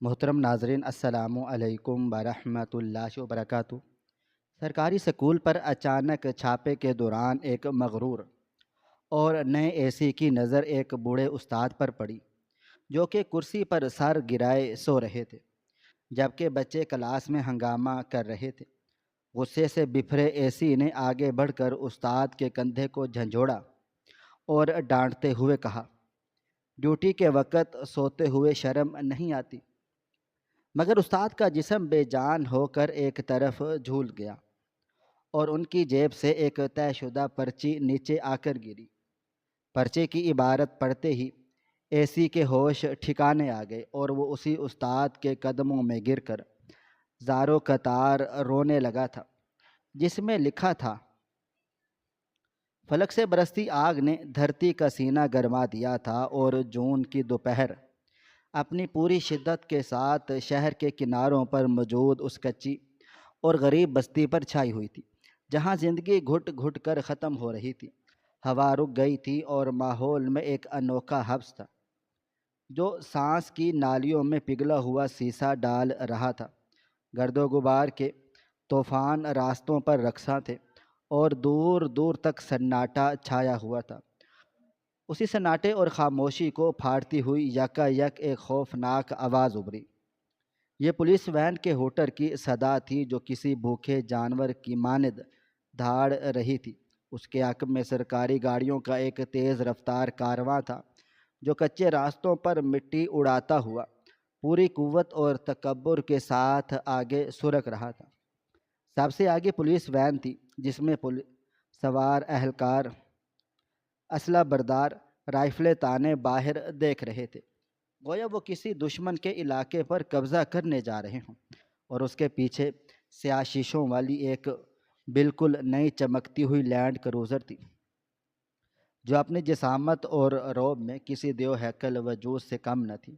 محترم ناظرین، السلام علیکم ورحمۃ اللہ وبرکاتہ۔ سرکاری سکول پر اچانک چھاپے کے دوران ایک مغرور اور نئے اے سی کی نظر ایک بوڑھے استاد پر پڑی، جو کہ کرسی پر سر گرائے سو رہے تھے، جبکہ بچے کلاس میں ہنگامہ کر رہے تھے۔ غصے سے بپھرے اے سی نے آگے بڑھ کر استاد کے کندھے کو جھنجھوڑا اور ڈانٹتے ہوئے کہا، ڈیوٹی کے وقت سوتے ہوئے شرم نہیں آتی؟ مگر استاد کا جسم بے جان ہو کر ایک طرف جھول گیا اور ان کی جیب سے ایک طے شدہ پرچی نیچے آ کر گری۔ پرچے کی عبارت پڑھتے ہی اے سی کے ہوش ٹھکانے آ گئے اور وہ اسی استاد کے قدموں میں گر کر زاروں قطار رونے لگا تھا، جس میں لکھا تھا، فلک سے برستی آگ نے دھرتی کا سینہ گرما دیا تھا اور جون کی دوپہر اپنی پوری شدت کے ساتھ شہر کے کناروں پر موجود اس کچی اور غریب بستی پر چھائی ہوئی تھی، جہاں زندگی گھٹ گھٹ کر ختم ہو رہی تھی۔ ہوا رک گئی تھی اور ماحول میں ایک انوکھا حبس تھا، جو سانس کی نالیوں میں پگھلا ہوا سیسا ڈال رہا تھا۔ گرد و غبار کے طوفان راستوں پر رقصاں تھے اور دور دور تک سناٹا چھایا ہوا تھا۔ اسی سناٹے اور خاموشی کو پھاڑتی ہوئی یکا یک ایک خوفناک آواز ابھری۔ یہ پولیس وین کے ہوٹر کی صدا تھی، جو کسی بھوکے جانور کی مانند دھاڑ رہی تھی۔ اس کے عقب میں سرکاری گاڑیوں کا ایک تیز رفتار کارواں تھا، جو کچے راستوں پر مٹی اڑاتا ہوا پوری قوت اور تکبر کے ساتھ آگے سرک رہا تھا۔ سب سے آگے پولیس وین تھی، جس میں سوار اہلکار اسلحہ بردار رائفلیں تانے باہر دیکھ رہے تھے، گویا وہ کسی دشمن کے علاقے پر قبضہ کرنے جا رہے ہوں۔ اور اس کے پیچھے سیاہ شیشوں والی ایک بالکل نئی چمکتی ہوئی لینڈ کروزر تھی، جو اپنی جسامت اور روب میں کسی دیو ہیکل وجود سے کم نہ تھی۔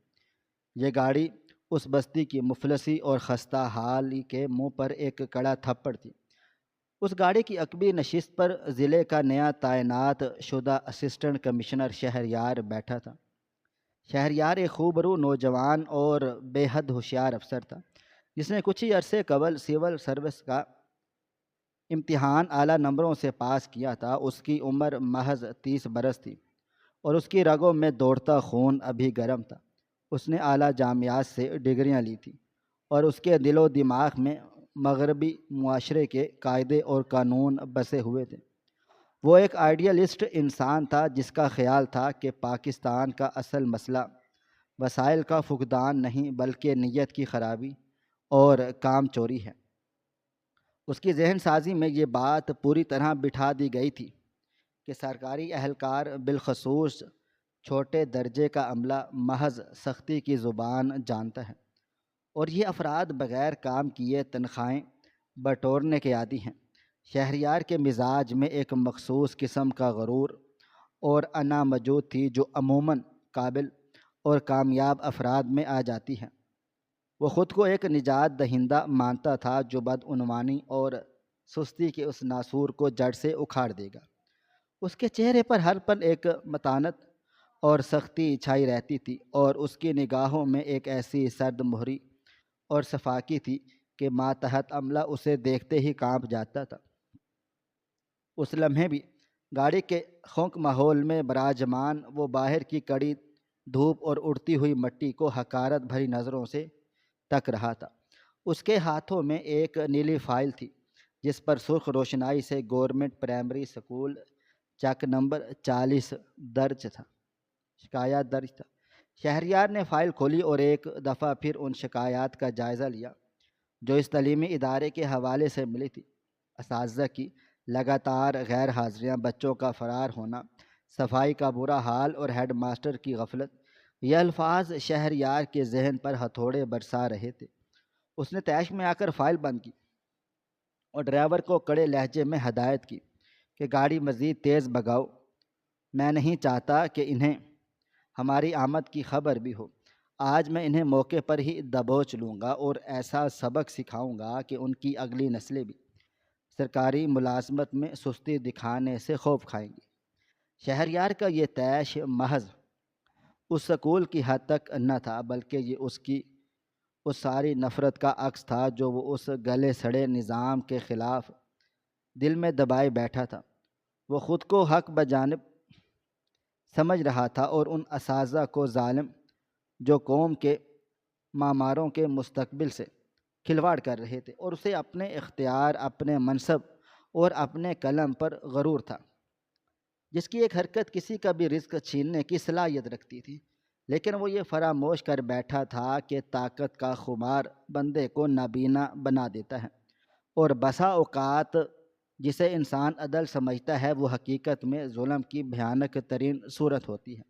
یہ گاڑی اس بستی کی مفلسی اور خستہ حالی کے منہ پر ایک کڑا تھپڑ تھی۔ اس گاڑی کی عقبی نشست پر ضلع کا نیا تعینات شدہ اسسٹنٹ کمشنر شہریار بیٹھا تھا۔ شہریار ایک خوبرو نوجوان اور بے حد ہوشیار افسر تھا، جس نے کچھ ہی عرصے قبل سول سروس کا امتحان اعلیٰ نمبروں سے پاس کیا تھا۔ اس کی عمر محض 30 برس تھی اور اس کی رگوں میں دوڑتا خون ابھی گرم تھا۔ اس نے اعلیٰ جامعات سے ڈگریاں لی تھیں اور اس کے دل و دماغ میں مغربی معاشرے کے قاعدے اور قانون بسے ہوئے تھے۔ وہ ایک آئیڈیلسٹ انسان تھا، جس کا خیال تھا کہ پاکستان کا اصل مسئلہ وسائل کا فقدان نہیں بلکہ نیت کی خرابی اور کام چوری ہے۔ اس کی ذہن سازی میں یہ بات پوری طرح بٹھا دی گئی تھی کہ سرکاری اہلکار، بالخصوص چھوٹے درجے کا عملہ، محض سختی کی زبان جانتا ہے اور یہ افراد بغیر کام کیے تنخواہیں بٹورنے کے عادی ہیں۔ شہریار کے مزاج میں ایک مخصوص قسم کا غرور اور انا موجود تھی، جو عموماً قابل اور کامیاب افراد میں آ جاتی ہے۔ وہ خود کو ایک نجات دہندہ مانتا تھا، جو بدعنوانی اور سستی کے اس ناسور کو جڑ سے اکھاڑ دے گا۔ اس کے چہرے پر ہر پل ایک متانت اور سختی چھائی رہتی تھی اور اس کی نگاہوں میں ایک ایسی سرد مہری اور صفاقی تھی کہ ماتحت عملہ اسے دیکھتے ہی کانپ جاتا تھا۔ اس لمحے بھی گاڑی کے خنک ماحول میں براجمان وہ باہر کی کڑی دھوپ اور اڑتی ہوئی مٹی کو حقارت بھری نظروں سے تک رہا تھا۔ اس کے ہاتھوں میں ایک نیلی فائل تھی، جس پر سرخ روشنائی سے گورنمنٹ پرائمری سکول چک نمبر 40 درج تھا، شکایات درج تھا۔ شہریار نے فائل کھولی اور ایک دفعہ پھر ان شکایات کا جائزہ لیا جو اس تعلیمی ادارے کے حوالے سے ملی تھی۔ اساتذہ کی لگاتار غیر حاضریاں، بچوں کا فرار ہونا، صفائی کا برا حال اور ہیڈ ماسٹر کی غفلت، یہ الفاظ شہریار کے ذہن پر ہتھوڑے برسا رہے تھے۔ اس نے طیش میں آ کر فائل بند کی اور ڈرائیور کو کڑے لہجے میں ہدایت کی کہ گاڑی مزید تیز بھگاؤ، میں نہیں چاہتا کہ انہیں ہماری آمد کی خبر بھی ہو۔ آج میں انہیں موقع پر ہی دبوچ لوں گا اور ایسا سبق سکھاؤں گا کہ ان کی اگلی نسلیں بھی سرکاری ملازمت میں سستی دکھانے سے خوف کھائیں گی۔ شہریار کا یہ طیش محض اس سکول کی حد تک نہ تھا، بلکہ یہ اس کی اس ساری نفرت کا عکس تھا جو وہ اس گلے سڑے نظام کے خلاف دل میں دبائے بیٹھا تھا۔ وہ خود کو حق بجانب سمجھ رہا تھا اور ان اساتذہ کو ظالم جو قوم کے معماروں کے مستقبل سے کھلواڑ کر رہے تھے، اور اسے اپنے اختیار، اپنے منصب اور اپنے قلم پر غرور تھا، جس کی ایک حرکت کسی کا بھی رزق چھیننے کی صلاحیت رکھتی تھی۔ لیکن وہ یہ فراموش کر بیٹھا تھا کہ طاقت کا خمار بندے کو نابینا بنا دیتا ہے، اور بسا اوقات جسے انسان عدل سمجھتا ہے وہ حقیقت میں ظلم کی بھیانک ترین صورت ہوتی ہے۔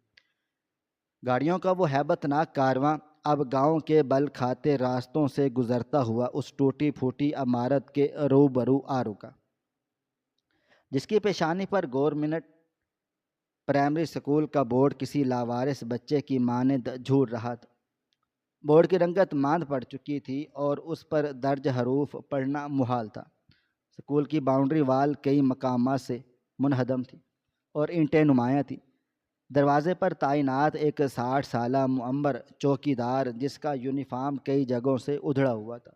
گاڑیوں کا وہ ہیبت ناک کارواں اب گاؤں کے بل کھاتے راستوں سے گزرتا ہوا اس ٹوٹی پھوٹی عمارت کے روبرو آ رکا، جس کی پیشانی پر گورنمنٹ پرائمری اسکول کا بورڈ کسی لاوارث بچے کی مانند جھول رہا تھا۔ بورڈ کی رنگت ماند پڑ چکی تھی اور اس پر درج حروف پڑھنا محال تھا۔ اسکول کی باؤنڈری وال کئی مقامات سے منہدم تھی اور اینٹیں نمایاں تھیں۔ دروازے پر تعینات ایک 60 سالہ معمر چوکیدار، جس کا یونیفارم کئی جگہوں سے ادھڑا ہوا تھا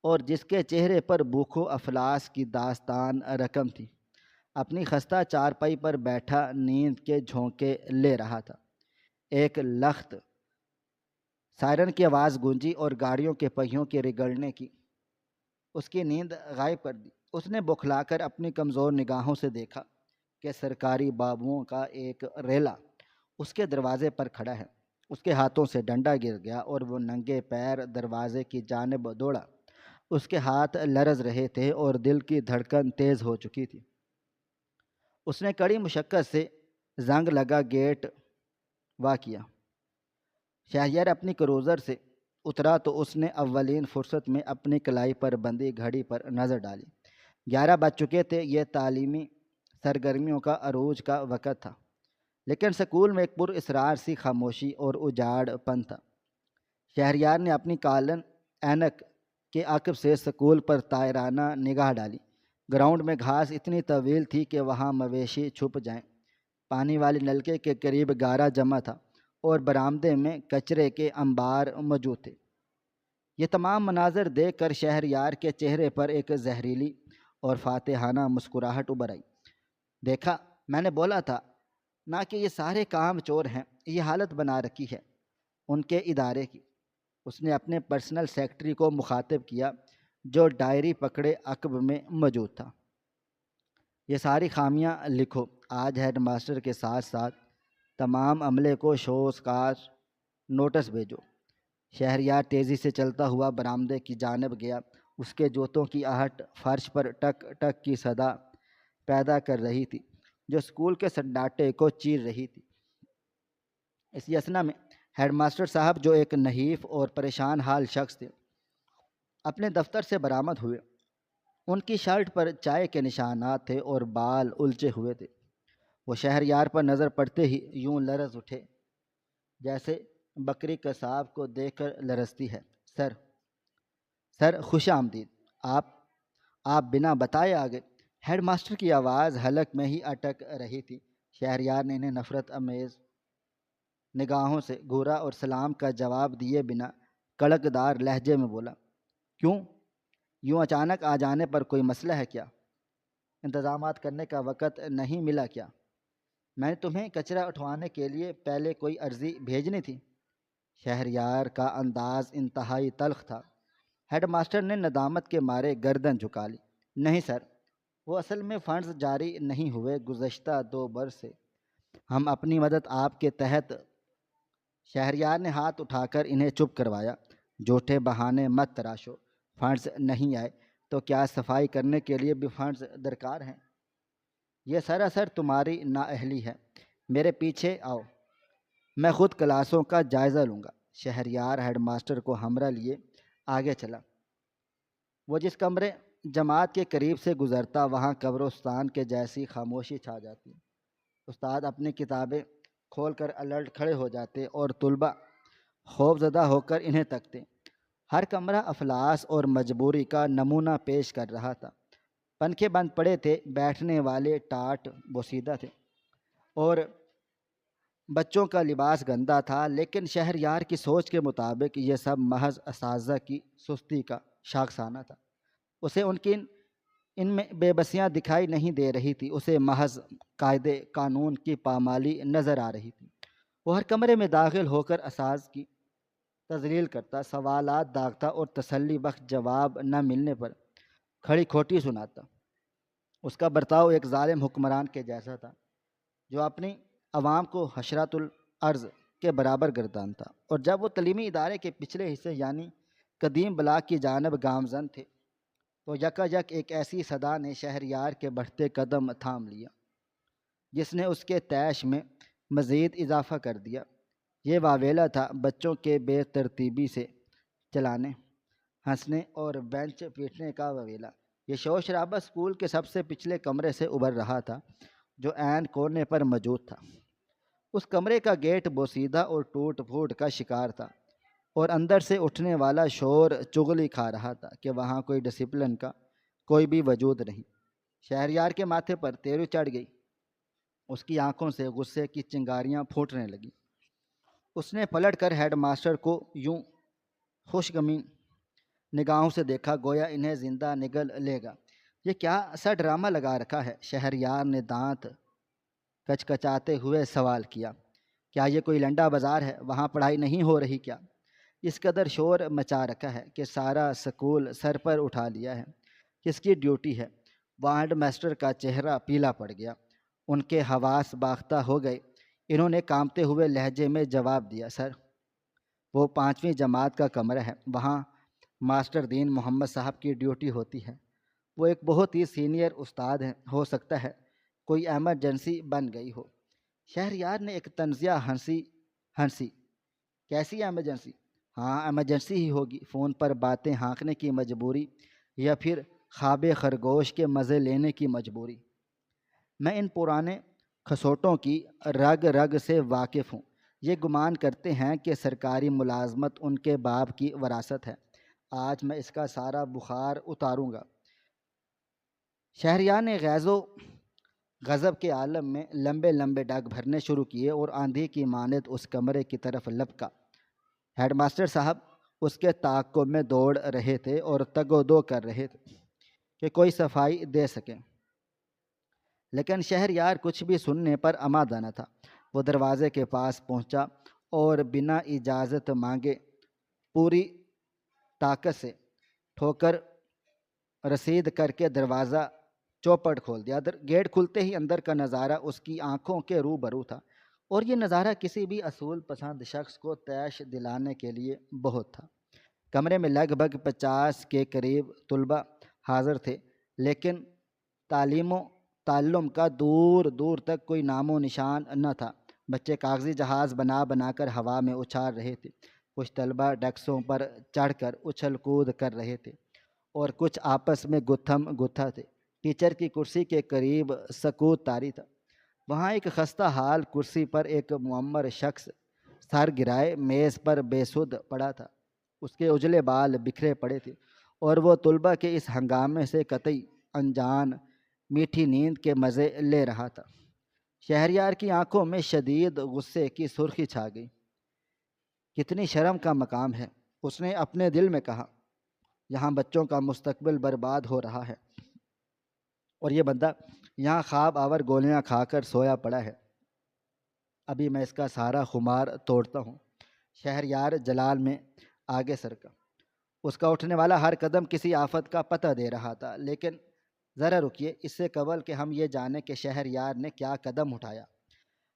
اور جس کے چہرے پر بھوک و افلاس کی داستان رقم تھی، اپنی خستہ چارپائی پر بیٹھا نیند کے جھونکے لے رہا تھا۔ ایک لخت سائرن کی آواز گونجی اور گاڑیوں کے پہیوں کے رگڑنے کی اس کی نیند غائب کر دی۔ اس نے بوکھلا کر اپنی کمزور نگاہوں سے دیکھا کہ سرکاری بابوؤں کا ایک ریلا اس کے دروازے پر کھڑا ہے۔ اس کے ہاتھوں سے ڈنڈا گر گیا اور وہ ننگے پیر دروازے کی جانب دوڑا۔ اس کے ہاتھ لرز رہے تھے اور دل کی دھڑکن تیز ہو چکی تھی۔ اس نے کڑی مشقت سے زنگ لگا گیٹ وا کیا۔ شہریار اپنی کروزر سے اترا تو اس نے اولین فرصت میں اپنی کلائی پر بندھی گھڑی پر نظر ڈالی۔ 11 بج چکے تھے۔ یہ تعلیمی سرگرمیوں کا عروج کا وقت تھا، لیکن سکول میں ایک پر اسرار سی خاموشی اور اجاڑ پن تھا۔ شہریار نے اپنی کالن اینک کے عقب سے سکول پر طائرانہ نگاہ ڈالی۔ گراؤنڈ میں گھاس اتنی طویل تھی کہ وہاں مویشی چھپ جائیں۔ پانی والے نلکے کے قریب گارا جمع تھا اور برآمدے میں کچرے کے انبار موجود تھے۔ یہ تمام مناظر دیکھ کر شہریار کے چہرے پر ایک زہریلی اور فاتحانہ مسکراہٹ ابھر آئی۔ دیکھا، میں نے بولا تھا نہ کہ یہ سارے کام چور ہیں۔ یہ حالت بنا رکھی ہے ان کے ادارے کی۔ اس نے اپنے پرسنل سیکرٹری کو مخاطب کیا جو ڈائری پکڑے عقب میں موجود تھا۔ یہ ساری خامیاں لکھو۔ آج ہیڈ ماسٹر کے ساتھ ساتھ تمام عملے کو شوز کاز نوٹس بھیجو۔ شہریار تیزی سے چلتا ہوا برآمدے کی جانب گیا۔ اس کے جوتوں کی آہٹ فرش پر ٹک ٹک کی صدا پیدا کر رہی تھی جو اسکول کے سناٹے کو چیر رہی تھی۔ اسی اثنا میں ہیڈ ماسٹر صاحب، جو ایک نحیف اور پریشان حال شخص تھے، اپنے دفتر سے برآمد ہوئے۔ ان کی شرٹ پر چائے کے نشانات تھے اور بال الجھے ہوئے تھے۔ وہ شہریار پر نظر پڑتے ہی یوں لرز اٹھے جیسے بکری قصاب کو دیکھ کر لرزتی ہے۔ سر خوش آمدید۔ آپ بنا بتائے آ گئے۔ ہیڈ ماسٹر کی آواز حلق میں ہی اٹک رہی تھی۔ شہریار نے انہیں نفرت امیز نگاہوں سے گھورا اور سلام کا جواب دیے بنا کڑکدار لہجے میں بولا، کیوں؟ یوں اچانک آ جانے پر کوئی مسئلہ ہے کیا؟ انتظامات کرنے کا وقت نہیں ملا کیا؟ میں نے تمہیں کچرا اٹھوانے کے لیے پہلے کوئی عرضی بھیجنی تھی؟ شہریار کا انداز انتہائی تلخ تھا۔ ہیڈ ماسٹر نے ندامت کے مارے گردن جھکا لی۔ نہیں سر، وہ اصل میں فنڈز جاری نہیں ہوئے گزشتہ 2 برس سے۔ ہم اپنی مدد آپ کے تحت۔ شہریار نے ہاتھ اٹھا کر انہیں چپ کروایا۔ جھوٹے بہانے مت تراشو۔ فنڈز نہیں آئے تو کیا صفائی کرنے کے لیے بھی فنڈز درکار ہیں؟ یہ سراسر تمہاری نااہلی ہے۔ میرے پیچھے آؤ، میں خود کلاسوں کا جائزہ لوں گا۔ شہریار ہیڈ ماسٹر کو ہمراہ لیے آگے چلا۔ وہ جس کمرے جماعت کے قریب سے گزرتا وہاں قبرستان کے جیسی خاموشی چھا جاتی۔ استاد اپنی کتابیں کھول کر الرٹ کھڑے ہو جاتے اور طلباء خوف زدہ ہو کر انہیں تکتے۔ ہر کمرہ افلاس اور مجبوری کا نمونہ پیش کر رہا تھا۔ پنکھے بند پڑے تھے، بیٹھنے والے ٹاٹ بوسیدہ تھے اور بچوں کا لباس گندا تھا، لیکن شہریار کی سوچ کے مطابق یہ سب محض اساتذہ کی سستی کا شاخسانہ تھا۔ اسے ان کی ان میں بے بسیاں دکھائی نہیں دے رہی تھی، اسے محض قاعدے قانون کی پامالی نظر آ رہی تھی۔ وہ ہر کمرے میں داخل ہو کر اساتذہ کی تذلیل کرتا، سوالات داغتا اور تسلی بخش جواب نہ ملنے پر کھڑی کھوٹی سناتا۔ اس کا برتاؤ ایک ظالم حکمران کے جیسا تھا، جو اپنی عوام کو حشرات الارض کے برابر گردانتا، اور جب وہ تعلیمی ادارے کے پچھلے حصے یعنی قدیم بلاک کی جانب گامزن تھے تو یکا یک ایک ایسی صدا نے شہریار کے بڑھتے قدم تھام لیا، جس نے اس کے طیش میں مزید اضافہ کر دیا۔ یہ واویلا تھا بچوں کے بے ترتیبی سے چلانے، ہنسنے اور بینچ پیٹنے کا واویلا۔ یہ شور شرابہ اسکول کے سب سے پچھلے کمرے سے ابھر رہا تھا، جو عین کونے پر موجود تھا۔ اس کمرے کا گیٹ بوسیدہ اور ٹوٹ پھوٹ کا شکار تھا، اور اندر سے اٹھنے والا شور چغلی کھا رہا تھا کہ وہاں کوئی ڈسپلن کا کوئی بھی وجود نہیں۔ شہریار کے ماتھے پر تیرو چڑھ گئی، اس کی آنکھوں سے غصے کی چنگاریاں پھوٹنے لگیں۔ اس نے پلٹ کر ہیڈ ماسٹر کو یوں خوشگمین نگاہوں سے دیکھا گویا انہیں زندہ نگل لے گا۔ یہ کیا سا ڈرامہ لگا رکھا ہے؟ شہریار نے دانت کچکچاتے ہوئے سوال کیا۔ کیا یہ کوئی لنڈا بازار ہے؟ وہاں پڑھائی نہیں ہو رہی کیا؟ اس قدر شور مچا رکھا ہے کہ سارا سکول سر پر اٹھا لیا ہے۔ کس کی ڈیوٹی ہے؟ وہاں ہیڈ ماسٹر کا چہرہ پیلا پڑ گیا، ان کے حواس باختہ ہو گئے۔ انہوں نے کانپتے ہوئے لہجے میں جواب دیا، سر وہ 5ویں جماعت کا کمرہ ہے، وہاں ماسٹر دین محمد صاحب کی ڈیوٹی ہوتی ہے۔ وہ ایک بہت ہی سینئر استاد ہیں، ہو سکتا ہے کوئی ایمرجنسی بن گئی ہو۔ شہریار نے ایک طنزیہ ہنسی۔ کیسی ایمرجنسی؟ ہاں ایمرجنسی ہی ہوگی، فون پر باتیں ہانکنے کی مجبوری، یا پھر خواب خرگوش کے مزے لینے کی مجبوری۔ میں ان پرانے کھسوٹوں کی رگ رگ سے واقف ہوں۔ یہ گمان کرتے ہیں کہ سرکاری ملازمت ان کے باپ کی وراثت ہے۔ آج میں اس کا سارا بخار اتاروں گا۔ شہریار نے غیظ و غضب کے عالم میں لمبے لمبے ڈگ بھرنے شروع کیے اور آندھی کی مانند اس کمرے کی طرف لپکا۔ ہیڈ ماسٹر صاحب اس کے تعاقب میں دوڑ رہے تھے اور تگ و دو کر رہے تھے کہ کوئی صفائی دے سکیں، لیکن شہریار کچھ بھی سننے پر آمادہ نہ تھا۔ وہ دروازے کے پاس پہنچا اور بنا اجازت مانگے پوری طاقت سے ٹھوکر رسید کر کے دروازہ چوپٹ کھول دیا۔ گیٹ کھلتے ہی اندر کا نظارہ اس کی آنکھوں کے روبرو تھا، اور یہ نظارہ کسی بھی اصول پسند شخص کو طیش دلانے کے لیے بہت تھا۔ کمرے میں لگ بھگ 50 کے قریب طلباء حاضر تھے، لیکن تعلیم و تعلم کا دور دور تک کوئی نام و نشان نہ تھا۔ بچے کاغذی جہاز بنا بنا کر ہوا میں اچھال رہے تھے، کچھ طلباء ڈیسکوں پر چڑھ کر اچھل کود کر رہے تھے، اور کچھ آپس میں گتھم گتھا تھے۔ ٹیچر کی کرسی کے قریب سکوت طاری تھا۔ وہاں ایک خستہ حال کرسی پر ایک معمر شخص سر گرائے میز پر بے سدھ پڑا تھا۔ اس کے اجلے بال بکھرے پڑے تھے، اور وہ طلباء کے اس ہنگامے سے قطعی انجان میٹھی نیند کے مزے لے رہا تھا۔ شہریار کی آنکھوں میں شدید غصے کی سرخی چھا گئی۔ کتنی شرم کا مقام ہے، اس نے اپنے دل میں کہا۔ یہاں بچوں کا مستقبل برباد ہو رہا ہے، اور یہ بندہ یہاں خواب آور گولیاں کھا کر سویا پڑا ہے۔ ابھی میں اس کا سارا خمار توڑتا ہوں۔ شہریار جلال میں آگے سرکا۔ اس کا اٹھنے والا ہر قدم کسی آفت کا پتہ دے رہا تھا۔ لیکن ذرا رکیے، اس سے قبل کہ ہم یہ جانیں کہ شہریار نے کیا قدم اٹھایا،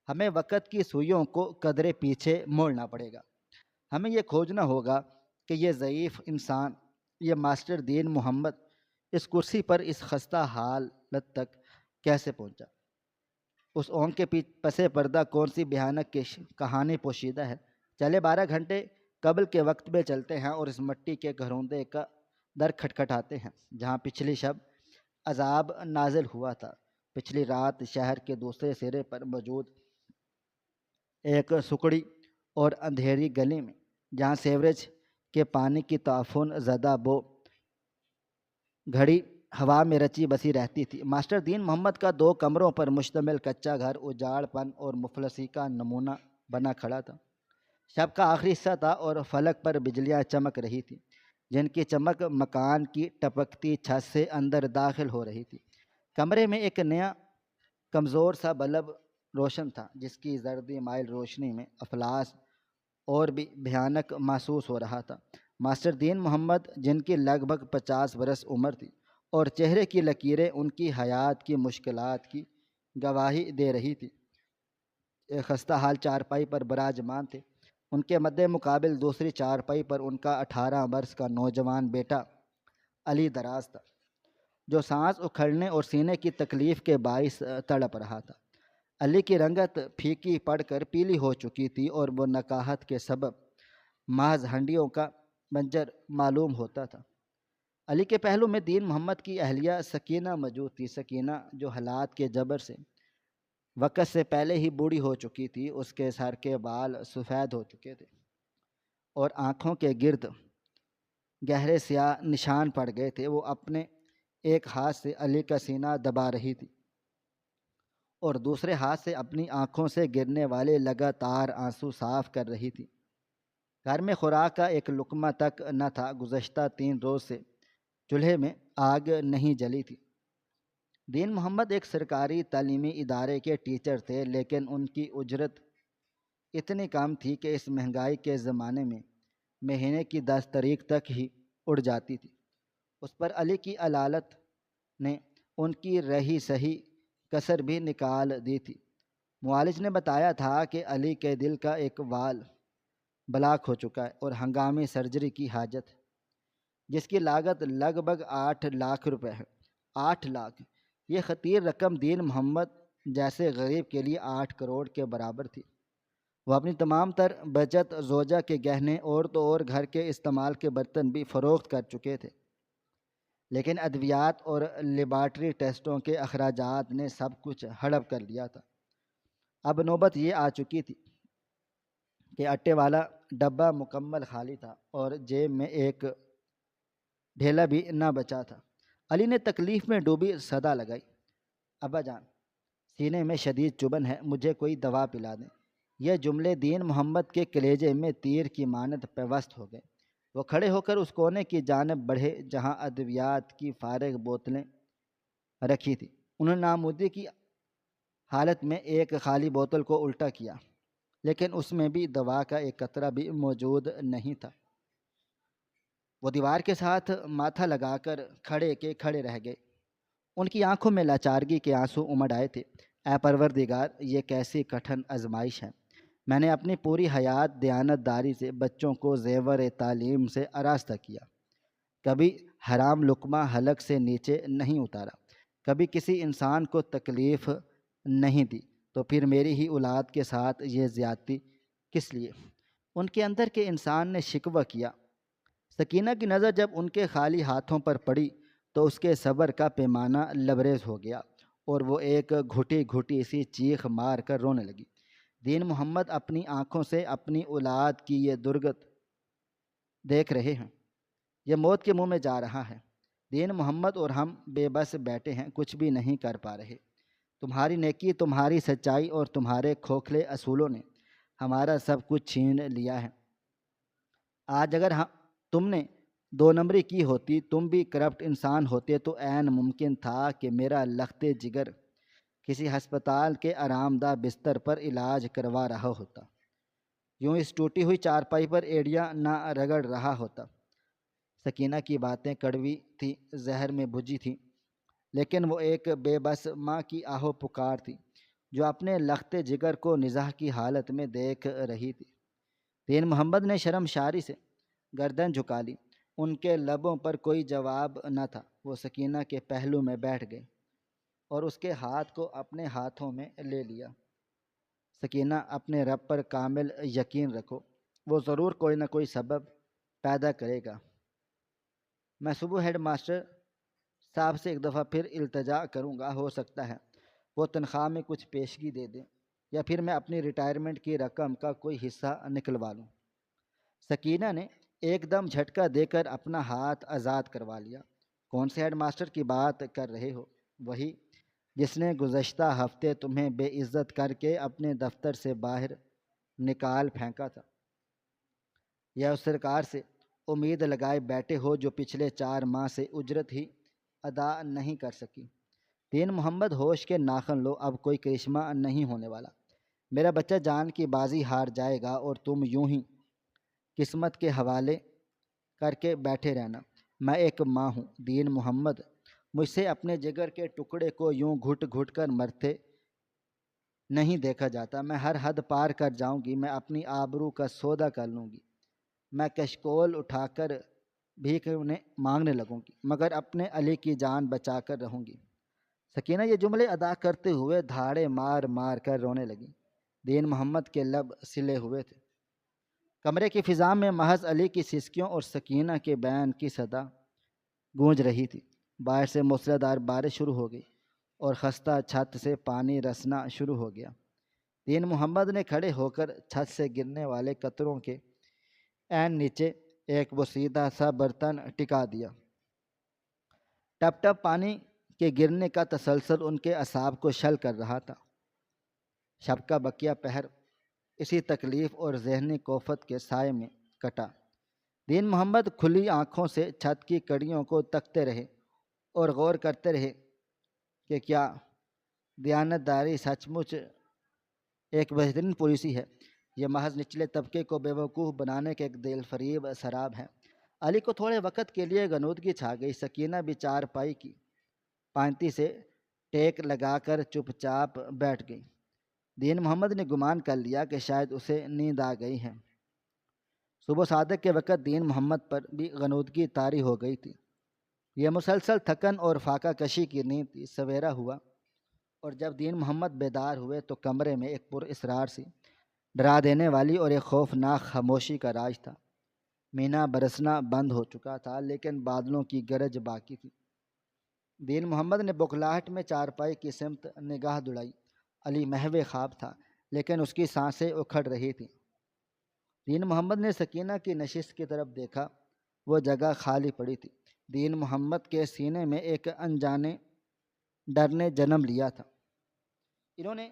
ہمیں وقت کی سوئیوں کو قدرے پیچھے موڑنا پڑے گا۔ ہمیں یہ کھوجنا ہوگا کہ یہ ضعیف انسان، یہ ماسٹر دین محمد، اس کرسی پر اس خستہ حالت تک کیسے پہنچا؟ اس اونگ کے پس پردہ کون سی بھیانک کہانی پوشیدہ ہے؟ چلے 12 گھنٹے قبل کے وقت میں چلتے ہیں اور اس مٹی کے گھروندے کا در کھٹکھٹاتے ہیں جہاں پچھلی شب عذاب نازل ہوا تھا۔ پچھلی رات شہر کے دوسرے سرے پر موجود ایک سکڑی اور اندھیری گلی میں، جہاں سیوریج کے پانی کی تعفن زدہ بو گھڑی ہوا میں رچی بسی رہتی تھی۔ ماسٹر دین محمد کا 2 کمروں پر مشتمل کچا گھر اجاڑ پن اور مفلسی کا نمونہ بنا کھڑا تھا۔ شب کا آخری حصہ تھا اور فلک پر بجلیاں چمک رہی تھیں، جن کی چمک مکان کی ٹپکتی چھت سے اندر داخل ہو رہی تھی۔ کمرے میں ایک نیا کمزور سا بلب روشن تھا، جس کی زردی مائل روشنی میں افلاس اور بھی بھیانک محسوس ہو رہا تھا۔ ماسٹر دین محمد، جن کی لگ بھگ 50 برس عمر تھی اور چہرے کی لکیریں ان کی حیات کی مشکلات کی گواہی دے رہی تھی، ایک خستہ حال چارپائی پر براجمان تھے۔ ان کے مد مقابل دوسری چارپائی پر ان کا 18 برس کا نوجوان بیٹا علی دراز تھا، جو سانس اکھڑنے اور سینے کی تکلیف کے باعث تڑپ رہا تھا۔ علی کی رنگت پھیکی پڑ کر پیلی ہو چکی تھی اور وہ نکاہت کے سبب محض ہنڈیوں کا منجر معلوم ہوتا تھا۔ علی کے پہلو میں دین محمد کی اہلیہ سکینہ موجود تھی۔ سکینہ، جو حالات کے جبر سے وقت سے پہلے ہی بوڑھی ہو چکی تھی، اس کے سر کے بال سفید ہو چکے تھے اور آنکھوں کے گرد گہرے سیاہ نشان پڑ گئے تھے۔ وہ اپنے ایک ہاتھ سے علی کا سینہ دبا رہی تھی اور دوسرے ہاتھ سے اپنی آنکھوں سے گرنے والے لگاتار آنسو صاف کر رہی تھی۔ گھر میں خوراک کا ایک لقمہ تک نہ تھا۔ گزشتہ 3 روز سے چولہے میں آگ نہیں جلی تھی۔ دین محمد ایک سرکاری تعلیمی ادارے کے ٹیچر تھے، لیکن ان کی اجرت اتنی کم تھی کہ اس مہنگائی کے زمانے میں مہینے کی 10 تاریخ تک ہی اڑ جاتی تھی۔ اس پر علی کی علالت نے ان کی رہی سہی کسر بھی نکال دی تھی۔ معالج نے بتایا تھا کہ علی کے دل کا ایک وال بلاک ہو چکا ہے اور ہنگامی سرجری کی حاجت ہے، جس کی لاگت لگ بھگ 8 لاکھ روپے ہے۔ 8 لاکھ! یہ خطیر رقم دین محمد جیسے غریب کے لیے 8 کروڑ کے برابر تھی۔ وہ اپنی تمام تر بچت، زوجہ کے گہنے اور تو اور گھر کے استعمال کے برتن بھی فروخت کر چکے تھے، لیکن ادویات اور لیبارٹری ٹیسٹوں کے اخراجات نے سب کچھ ہڑپ کر لیا تھا۔ اب نوبت یہ آ چکی تھی کہ آٹے والا ڈبہ مکمل خالی تھا اور جیب میں ایک ڈھیلا بھی نہ بچا تھا۔ علی نے تکلیف میں ڈوبی صدا لگائی، ابا جان، سینے میں شدید چبھن ہے، مجھے کوئی دوا پلا دیں۔ یہ جملے دین محمد کے کلیجے میں تیر کی مانند پیوست ہو گئے۔ وہ کھڑے ہو کر اس کونے کی جانب بڑھے جہاں ادویات کی فارغ بوتلیں رکھی تھیں۔ انہوں نے نامودی کی حالت میں ایک خالی بوتل کو الٹا کیا، لیکن اس میں بھی دوا کا ایک قطرہ بھی موجود نہیں تھا۔ وہ دیوار کے ساتھ ماتھا لگا کر کھڑے کے کھڑے رہ گئے۔ ان کی آنکھوں میں لاچارگی کے آنسو امڈ آئے تھے۔ اے پروردگار، یہ کیسی کٹھن آزمائش ہے۔ میں نے اپنی پوری حیات دیانت داری سے بچوں کو زیور تعلیم سے آراستہ کیا، کبھی حرام لقمہ حلق سے نیچے نہیں اتارا، کبھی کسی انسان کو تکلیف نہیں دی، تو پھر میری ہی اولاد کے ساتھ یہ زیادتی کس لیے؟ ان کے اندر کے انسان نے شکوہ کیا۔ سکینہ کی نظر جب ان کے خالی ہاتھوں پر پڑی تو اس کے صبر کا پیمانہ لبریز ہو گیا اور وہ ایک گھٹی گھٹی سی چیخ مار کر رونے لگی۔ دین محمد اپنی آنکھوں سے اپنی اولاد کی یہ درگت دیکھ رہے ہیں، یہ موت کے منہ میں جا رہا ہے۔ دین محمد اور ہم بے بس بیٹھے ہیں، کچھ بھی نہیں کر پا رہے۔ تمہاری نیکی، تمہاری سچائی اور تمہارے کھوکھلے اصولوں نے ہمارا سب کچھ چھین لیا ہے۔ آج اگر تم نے 2 نمبری کی ہوتی، تم بھی کرپٹ انسان ہوتے، تو عین ممکن تھا کہ میرا لخت جگر کسی ہسپتال کے آرام دہ بستر پر علاج کروا رہا ہوتا، یوں اس ٹوٹی ہوئی چارپائی پر ایڑیاں نہ رگڑ رہا ہوتا۔ سکینہ کی باتیں کڑوی تھیں، زہر میں بھجی تھیں، لیکن وہ ایک بے بس ماں کی آہو پکار تھی جو اپنے لخت جگر کو نزاع کی حالت میں دیکھ رہی تھی۔ دین محمد نے شرمشاری سے گردن جھکا لی۔ ان کے لبوں پر کوئی جواب نہ تھا۔ وہ سکینہ کے پہلو میں بیٹھ گئے اور اس کے ہاتھ کو اپنے ہاتھوں میں لے لیا۔ سکینہ، اپنے رب پر کامل یقین رکھو، وہ ضرور کوئی نہ کوئی سبب پیدا کرے گا۔ میں صبح ہیڈ ماسٹر صاحب سے ایک دفعہ پھر التجا کروں گا، ہو سکتا ہے وہ تنخواہ میں کچھ پیشگی دے دیں یا پھر میں اپنی ریٹائرمنٹ کی رقم کا کوئی حصہ نکلوا لوں۔ سکینہ نے ایک دم جھٹکا دے کر اپنا ہاتھ آزاد کروا لیا کون سے ہیڈ ماسٹر کی بات کر رہے ہو؟ وہی جس نے گزشتہ ہفتے تمہیں بے عزت کر کے اپنے دفتر سے باہر نکال پھینکا تھا؟ یا اس سرکار سے امید لگائے بیٹھے ہو جو پچھلے 4 ماہ سے اجرت ہی ادا نہیں کر سکی؟ دین محمد، ہوش کے ناخن لو، اب کوئی کرشمہ نہیں ہونے والا۔ میرا بچہ جان کی بازی ہار جائے گا اور تم یوں ہی قسمت کے حوالے کر کے بیٹھے رہنا۔ میں ایک ماں ہوں دین محمد، مجھ سے اپنے جگر کے ٹکڑے کو یوں گھٹ گھٹ کر مرتے نہیں دیکھا جاتا۔ میں ہر حد پار کر جاؤں گی، میں اپنی آبرو کا سودا کر لوں گی، میں کشکول اٹھا کر بھیک انہیں مانگنے لگوں گی، مگر اپنے علی کی جان بچا کر رہوں گی۔ سکینہ یہ جملے ادا کرتے ہوئے دھاڑے مار مار کر رونے لگی۔ دین محمد کے لب سلے ہوئے تھے۔ کمرے کی فضا میں محض علی کی سسکیوں اور سکینہ کے بیان کی صدا گونج رہی تھی۔ باہر سے موسلادھار بارش شروع ہو گئی اور خستہ چھت سے پانی رسنا شروع ہو گیا۔ دین محمد نے کھڑے ہو کر چھت سے گرنے والے قطروں کے عین نیچے ایک بوسیدہ سا برتن ٹکا دیا۔ ٹپ ٹپ پانی کے گرنے کا تسلسل ان کے اعصاب کو شل کر رہا تھا۔ شب کا بقیہ پہر اسی تکلیف اور ذہنی کوفت کے سائے میں کٹا۔ دین محمد کھلی آنکھوں سے چھت کی کڑیوں کو تکتے رہے اور غور کرتے رہے کہ کیا دیانتداری سچ مچ ایک بہترین پالیسی ہے؟ یہ محض نچلے طبقے کو بیوقوف بنانے کے ایک دل فریب شراب ہے۔ علی کو تھوڑے وقت کے لیے غنودگی چھا گئی۔ سکینہ بھی چارپائی کی پانتی سے ٹیک لگا کر چپ چاپ بیٹھ گئی۔ دین محمد نے گمان کر لیا کہ شاید اسے نیند آ گئی ہے۔ صبح صادق کے وقت دین محمد پر بھی غنودگی طاری ہو گئی تھی۔ یہ مسلسل تھکن اور فاقہ کشی کی نیند تھی۔ سویرا ہوا اور جب دین محمد بیدار ہوئے تو کمرے میں ایک پر اسرار سی ڈرا دینے والی اور ایک خوفناک خاموشی کا راج تھا۔ مینا برسنا بند ہو چکا تھا لیکن بادلوں کی گرج باقی تھی۔ دین محمد نے بوکھلاہٹ میں چارپائی کی سمت نگاہ دوڑائی۔ علی محو خواب تھا لیکن اس کی سانسیں اکھڑ رہی تھیں۔ دین محمد نے سکینہ کی نشست کی طرف دیکھا، وہ جگہ خالی پڑی تھی۔ دین محمد کے سینے میں ایک انجانے ڈر نے جنم لیا تھا۔ انہوں نے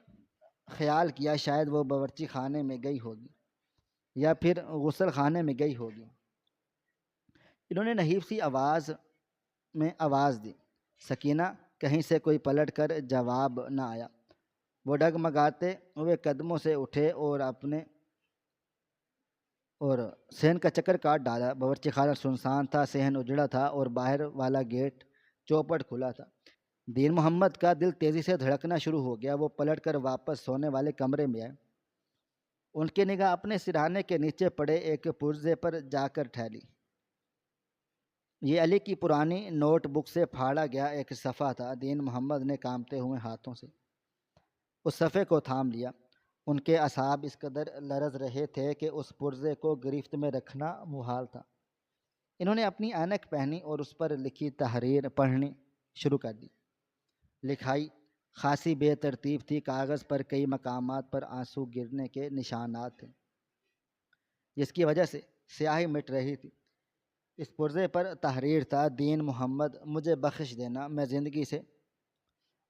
خیال کیا شاید وہ باورچی خانے میں گئی ہوگی یا پھر غسل خانے میں گئی ہوگی۔ انہوں نے نحیف سی آواز میں آواز دی۔ سکینہ، کہیں سے کوئی پلٹ کر جواب نہ آیا۔ وہ ڈگمگاتے ہوئے قدموں سے اٹھے اور اپنے صحن کا چکر کاٹ ڈالا۔ باورچی خانہ سنسان تھا، صحن اجڑا تھا اور باہر والا گیٹ چوپٹ کھلا تھا۔ دین محمد کا دل تیزی سے دھڑکنا شروع ہو گیا۔ وہ پلٹ کر واپس سونے والے کمرے میں آئے۔ ان کی نگاہ اپنے سرہانے کے نیچے پڑے ایک پرزے پر جا کر ٹھہری۔ یہ علی کی پرانی نوٹ بک سے پھاڑا گیا ایک صفحہ تھا۔ دین محمد نے کانپتے ہوئے ہاتھوں سے اس صفحے کو تھام لیا۔ ان کے اعصاب اس قدر لرز رہے تھے کہ اس پرزے کو گرفت میں رکھنا محال تھا۔ انہوں نے اپنی اینک پہنی اور اس پر لکھی تحریر پڑھنی شروع کر دی۔ لکھائی خاصی بے ترتیب تھی۔ کاغذ پر کئی مقامات پر آنسو گرنے کے نشانات تھے جس کی وجہ سے سیاہی مٹ رہی تھی۔ اس پرزے پر تحریر تھا: دین محمد، مجھے بخش دینا، میں زندگی سے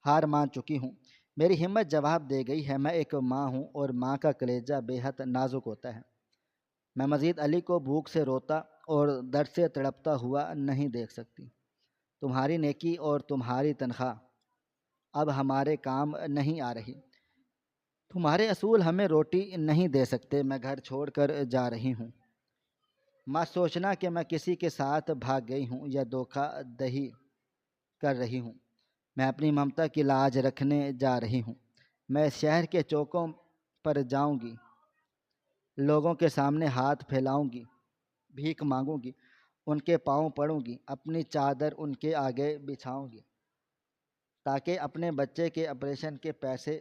ہار مان چکی ہوں۔ میری ہمت جواب دے گئی ہے۔ میں ایک ماں ہوں اور ماں کا کلیجہ بے حد نازک ہوتا ہے۔ میں مزید علی کو بھوک سے روتا اور درد سے تڑپتا ہوا نہیں دیکھ سکتی۔ تمہاری نیکی اور تمہاری تنخواہ اب ہمارے کام نہیں آ رہی۔ تمہارے اصول ہمیں روٹی نہیں دے سکتے۔ میں گھر چھوڑ کر جا رہی ہوں۔ مت سوچنا کہ میں کسی کے ساتھ بھاگ گئی ہوں یا دھوکہ دہی کر رہی ہوں۔ میں اپنی ممتا کی لاج رکھنے جا رہی ہوں۔ میں شہر کے چوکوں پر جاؤں گی، لوگوں کے سامنے ہاتھ پھیلاؤں گی، بھیک مانگوں گی، ان کے پاؤں پڑوں گی، اپنی چادر ان کے آگے بچھاؤں گی تاکہ اپنے بچے کے آپریشن کے پیسے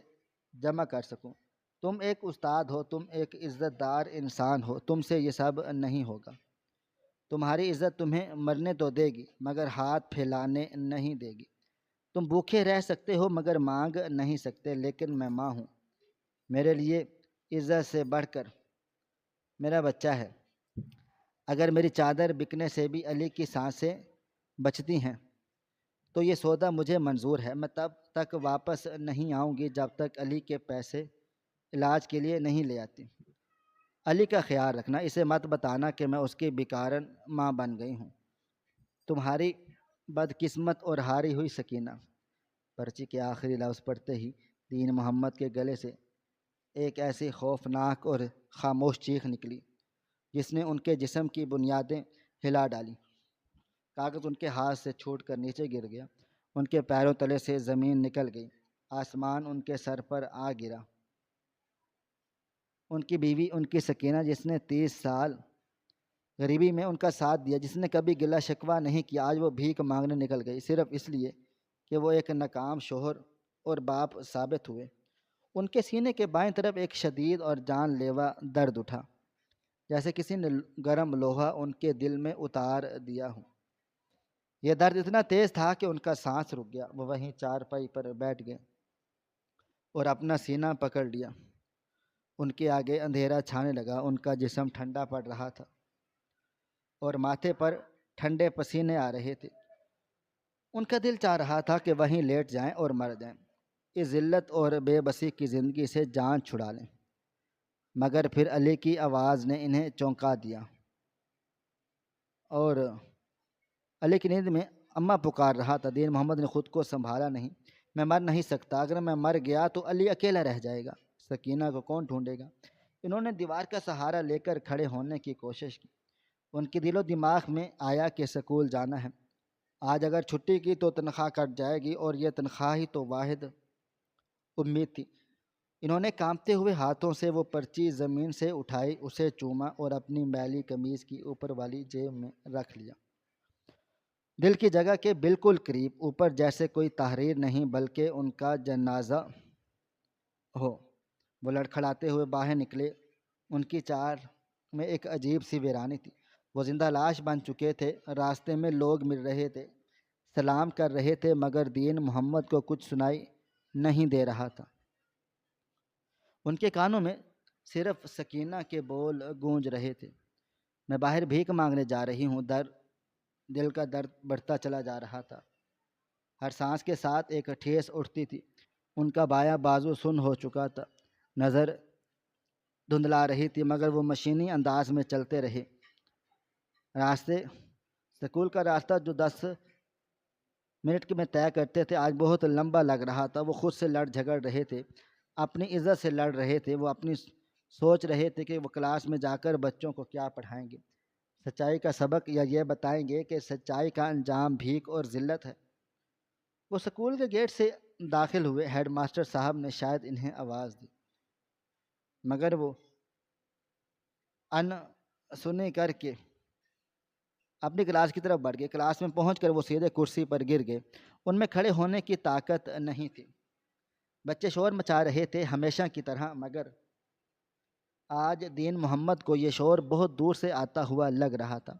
جمع کر سکوں۔ تم ایک استاد ہو، تم ایک عزت دار انسان ہو، تم سے یہ سب نہیں ہوگا۔ تمہاری عزت تمہیں مرنے تو دے گی مگر ہاتھ پھیلانے نہیں دے گی۔ تم بھوکے رہ سکتے ہو مگر مانگ نہیں سکتے۔ لیکن میں ماں ہوں، میرے لیے عزت سے بڑھ کر میرا بچہ ہے۔ اگر میری چادر بکنے سے بھی علی کی سانسیں بچتی ہیں تو یہ سودا مجھے منظور ہے، میں تب تک واپس نہیں آؤں گی جب تک علی کے پیسے علاج کے لیے نہیں لے آتی۔ علی کا خیال رکھنا، اسے مت بتانا کہ میں اس کی بیکارن ماں بن گئی ہوں۔ تمہاری بدقسمت اور ہاری ہوئی سکینہ۔ پرچی کے آخری لفظ پڑھتے ہی دین محمد کے گلے سے ایک ایسی خوفناک اور خاموش چیخ نکلی جس نے ان کے جسم کی بنیادیں ہلا ڈالیں۔ کاغذ ان کے ہاتھ سے چھوٹ کر نیچے گر گیا، ان کے پیروں تلے سے زمین نکل گئی، آسمان ان کے سر پر آ گرا۔ ان کی بیوی، ان کی سکینہ، جس نے 30 سال غریبی میں ان کا ساتھ دیا، جس نے کبھی گلہ شکوہ نہیں کیا، آج وہ بھیک مانگنے نکل گئی صرف اس لیے کہ وہ ایک ناکام شوہر اور باپ ثابت ہوئے۔ ان کے سینے کے بائیں طرف ایک شدید اور جان لیوا درد اٹھا، جیسے کسی نے گرم لوہا ان کے دل میں اتار دیا ہو۔ یہ درد اتنا تیز تھا کہ ان کا سانس رک گیا۔ وہ وہیں چارپائی پر بیٹھ گئے اور اپنا سینہ پکڑ لیا۔ ان کے آگے اندھیرا چھانے لگا، ان کا جسم ٹھنڈا پڑ رہا تھا اور ماتھے پر ٹھنڈے پسینے آ رہے تھے۔ ان کا دل چاہ رہا تھا کہ وہیں لیٹ جائیں اور مر جائیں، اس ذلت اور بے بسی کی زندگی سے جان چھڑا لیں، مگر پھر علی کی آواز نے انہیں چونکا دیا اور علی کی نیند میں اماں پکار رہا تھا۔ دین محمد نے خود کو سنبھالا نہیں۔ میں مر نہیں سکتا، اگر میں مر گیا تو علی اکیلا رہ جائے گا، سکینہ کو کون ڈھونڈے گا؟ انہوں نے دیوار کا سہارا لے کر کھڑے ہونے کی کوشش کی۔ ان کے دل و دماغ میں آیا کہ سکول جانا ہے، آج اگر چھٹی کی تو تنخواہ کٹ جائے گی اور یہ تنخواہ ہی تو واحد امید تھی۔ انہوں نے کانپتے ہوئے ہاتھوں سے وہ پرچی زمین سے اٹھائی، اسے چوما اور اپنی میلی قمیض کی اوپر والی جیب میں رکھ لیا، دل کی جگہ کے بالکل قریب، اوپر جیسے کوئی تحریر نہیں بلکہ ان کا جنازہ ہو۔ وہ لڑکھڑاتے ہوئے باہر نکلے۔ ان کی چال میں ایک عجیب سی ویرانی تھی، وہ زندہ لاش بن چکے تھے۔ راستے میں لوگ مل رہے تھے، سلام کر رہے تھے، مگر دین محمد کو کچھ سنائی نہیں دے رہا تھا۔ ان کے کانوں میں صرف سکینہ کے بول گونج رہے تھے، میں باہر بھیک مانگنے جا رہی ہوں۔ دل کا درد بڑھتا چلا جا رہا تھا، ہر سانس کے ساتھ ایک ٹھیس اٹھتی تھی۔ ان کا بایاں بازو سن ہو چکا تھا، نظر دھندلا رہی تھی، مگر وہ مشینی انداز میں چلتے رہے۔ سکول کا راستہ جو 10 منٹ میں طے کرتے تھے آج بہت لمبا لگ رہا تھا۔ وہ خود سے لڑ جھگڑ رہے تھے، اپنی عزت سے لڑ رہے تھے۔ وہ اپنی سوچ رہے تھے کہ وہ کلاس میں جا کر بچوں کو کیا پڑھائیں گے، سچائی کا سبق، یا یہ بتائیں گے کہ سچائی کا انجام بھیک اور ذلت ہے۔ وہ سکول کے گیٹ سے داخل ہوئے۔ ہیڈ ماسٹر صاحب نے شاید انہیں آواز دی، مگر وہ ان سنی کر کے اپنی کلاس کی طرف بڑھ گئے۔ کلاس میں پہنچ کر وہ سیدھے کرسی پر گر گئے، ان میں کھڑے ہونے کی طاقت نہیں تھی۔ بچے شور مچا رہے تھے ہمیشہ کی طرح، مگر آج دین محمد کو یہ شور بہت دور سے آتا ہوا لگ رہا تھا۔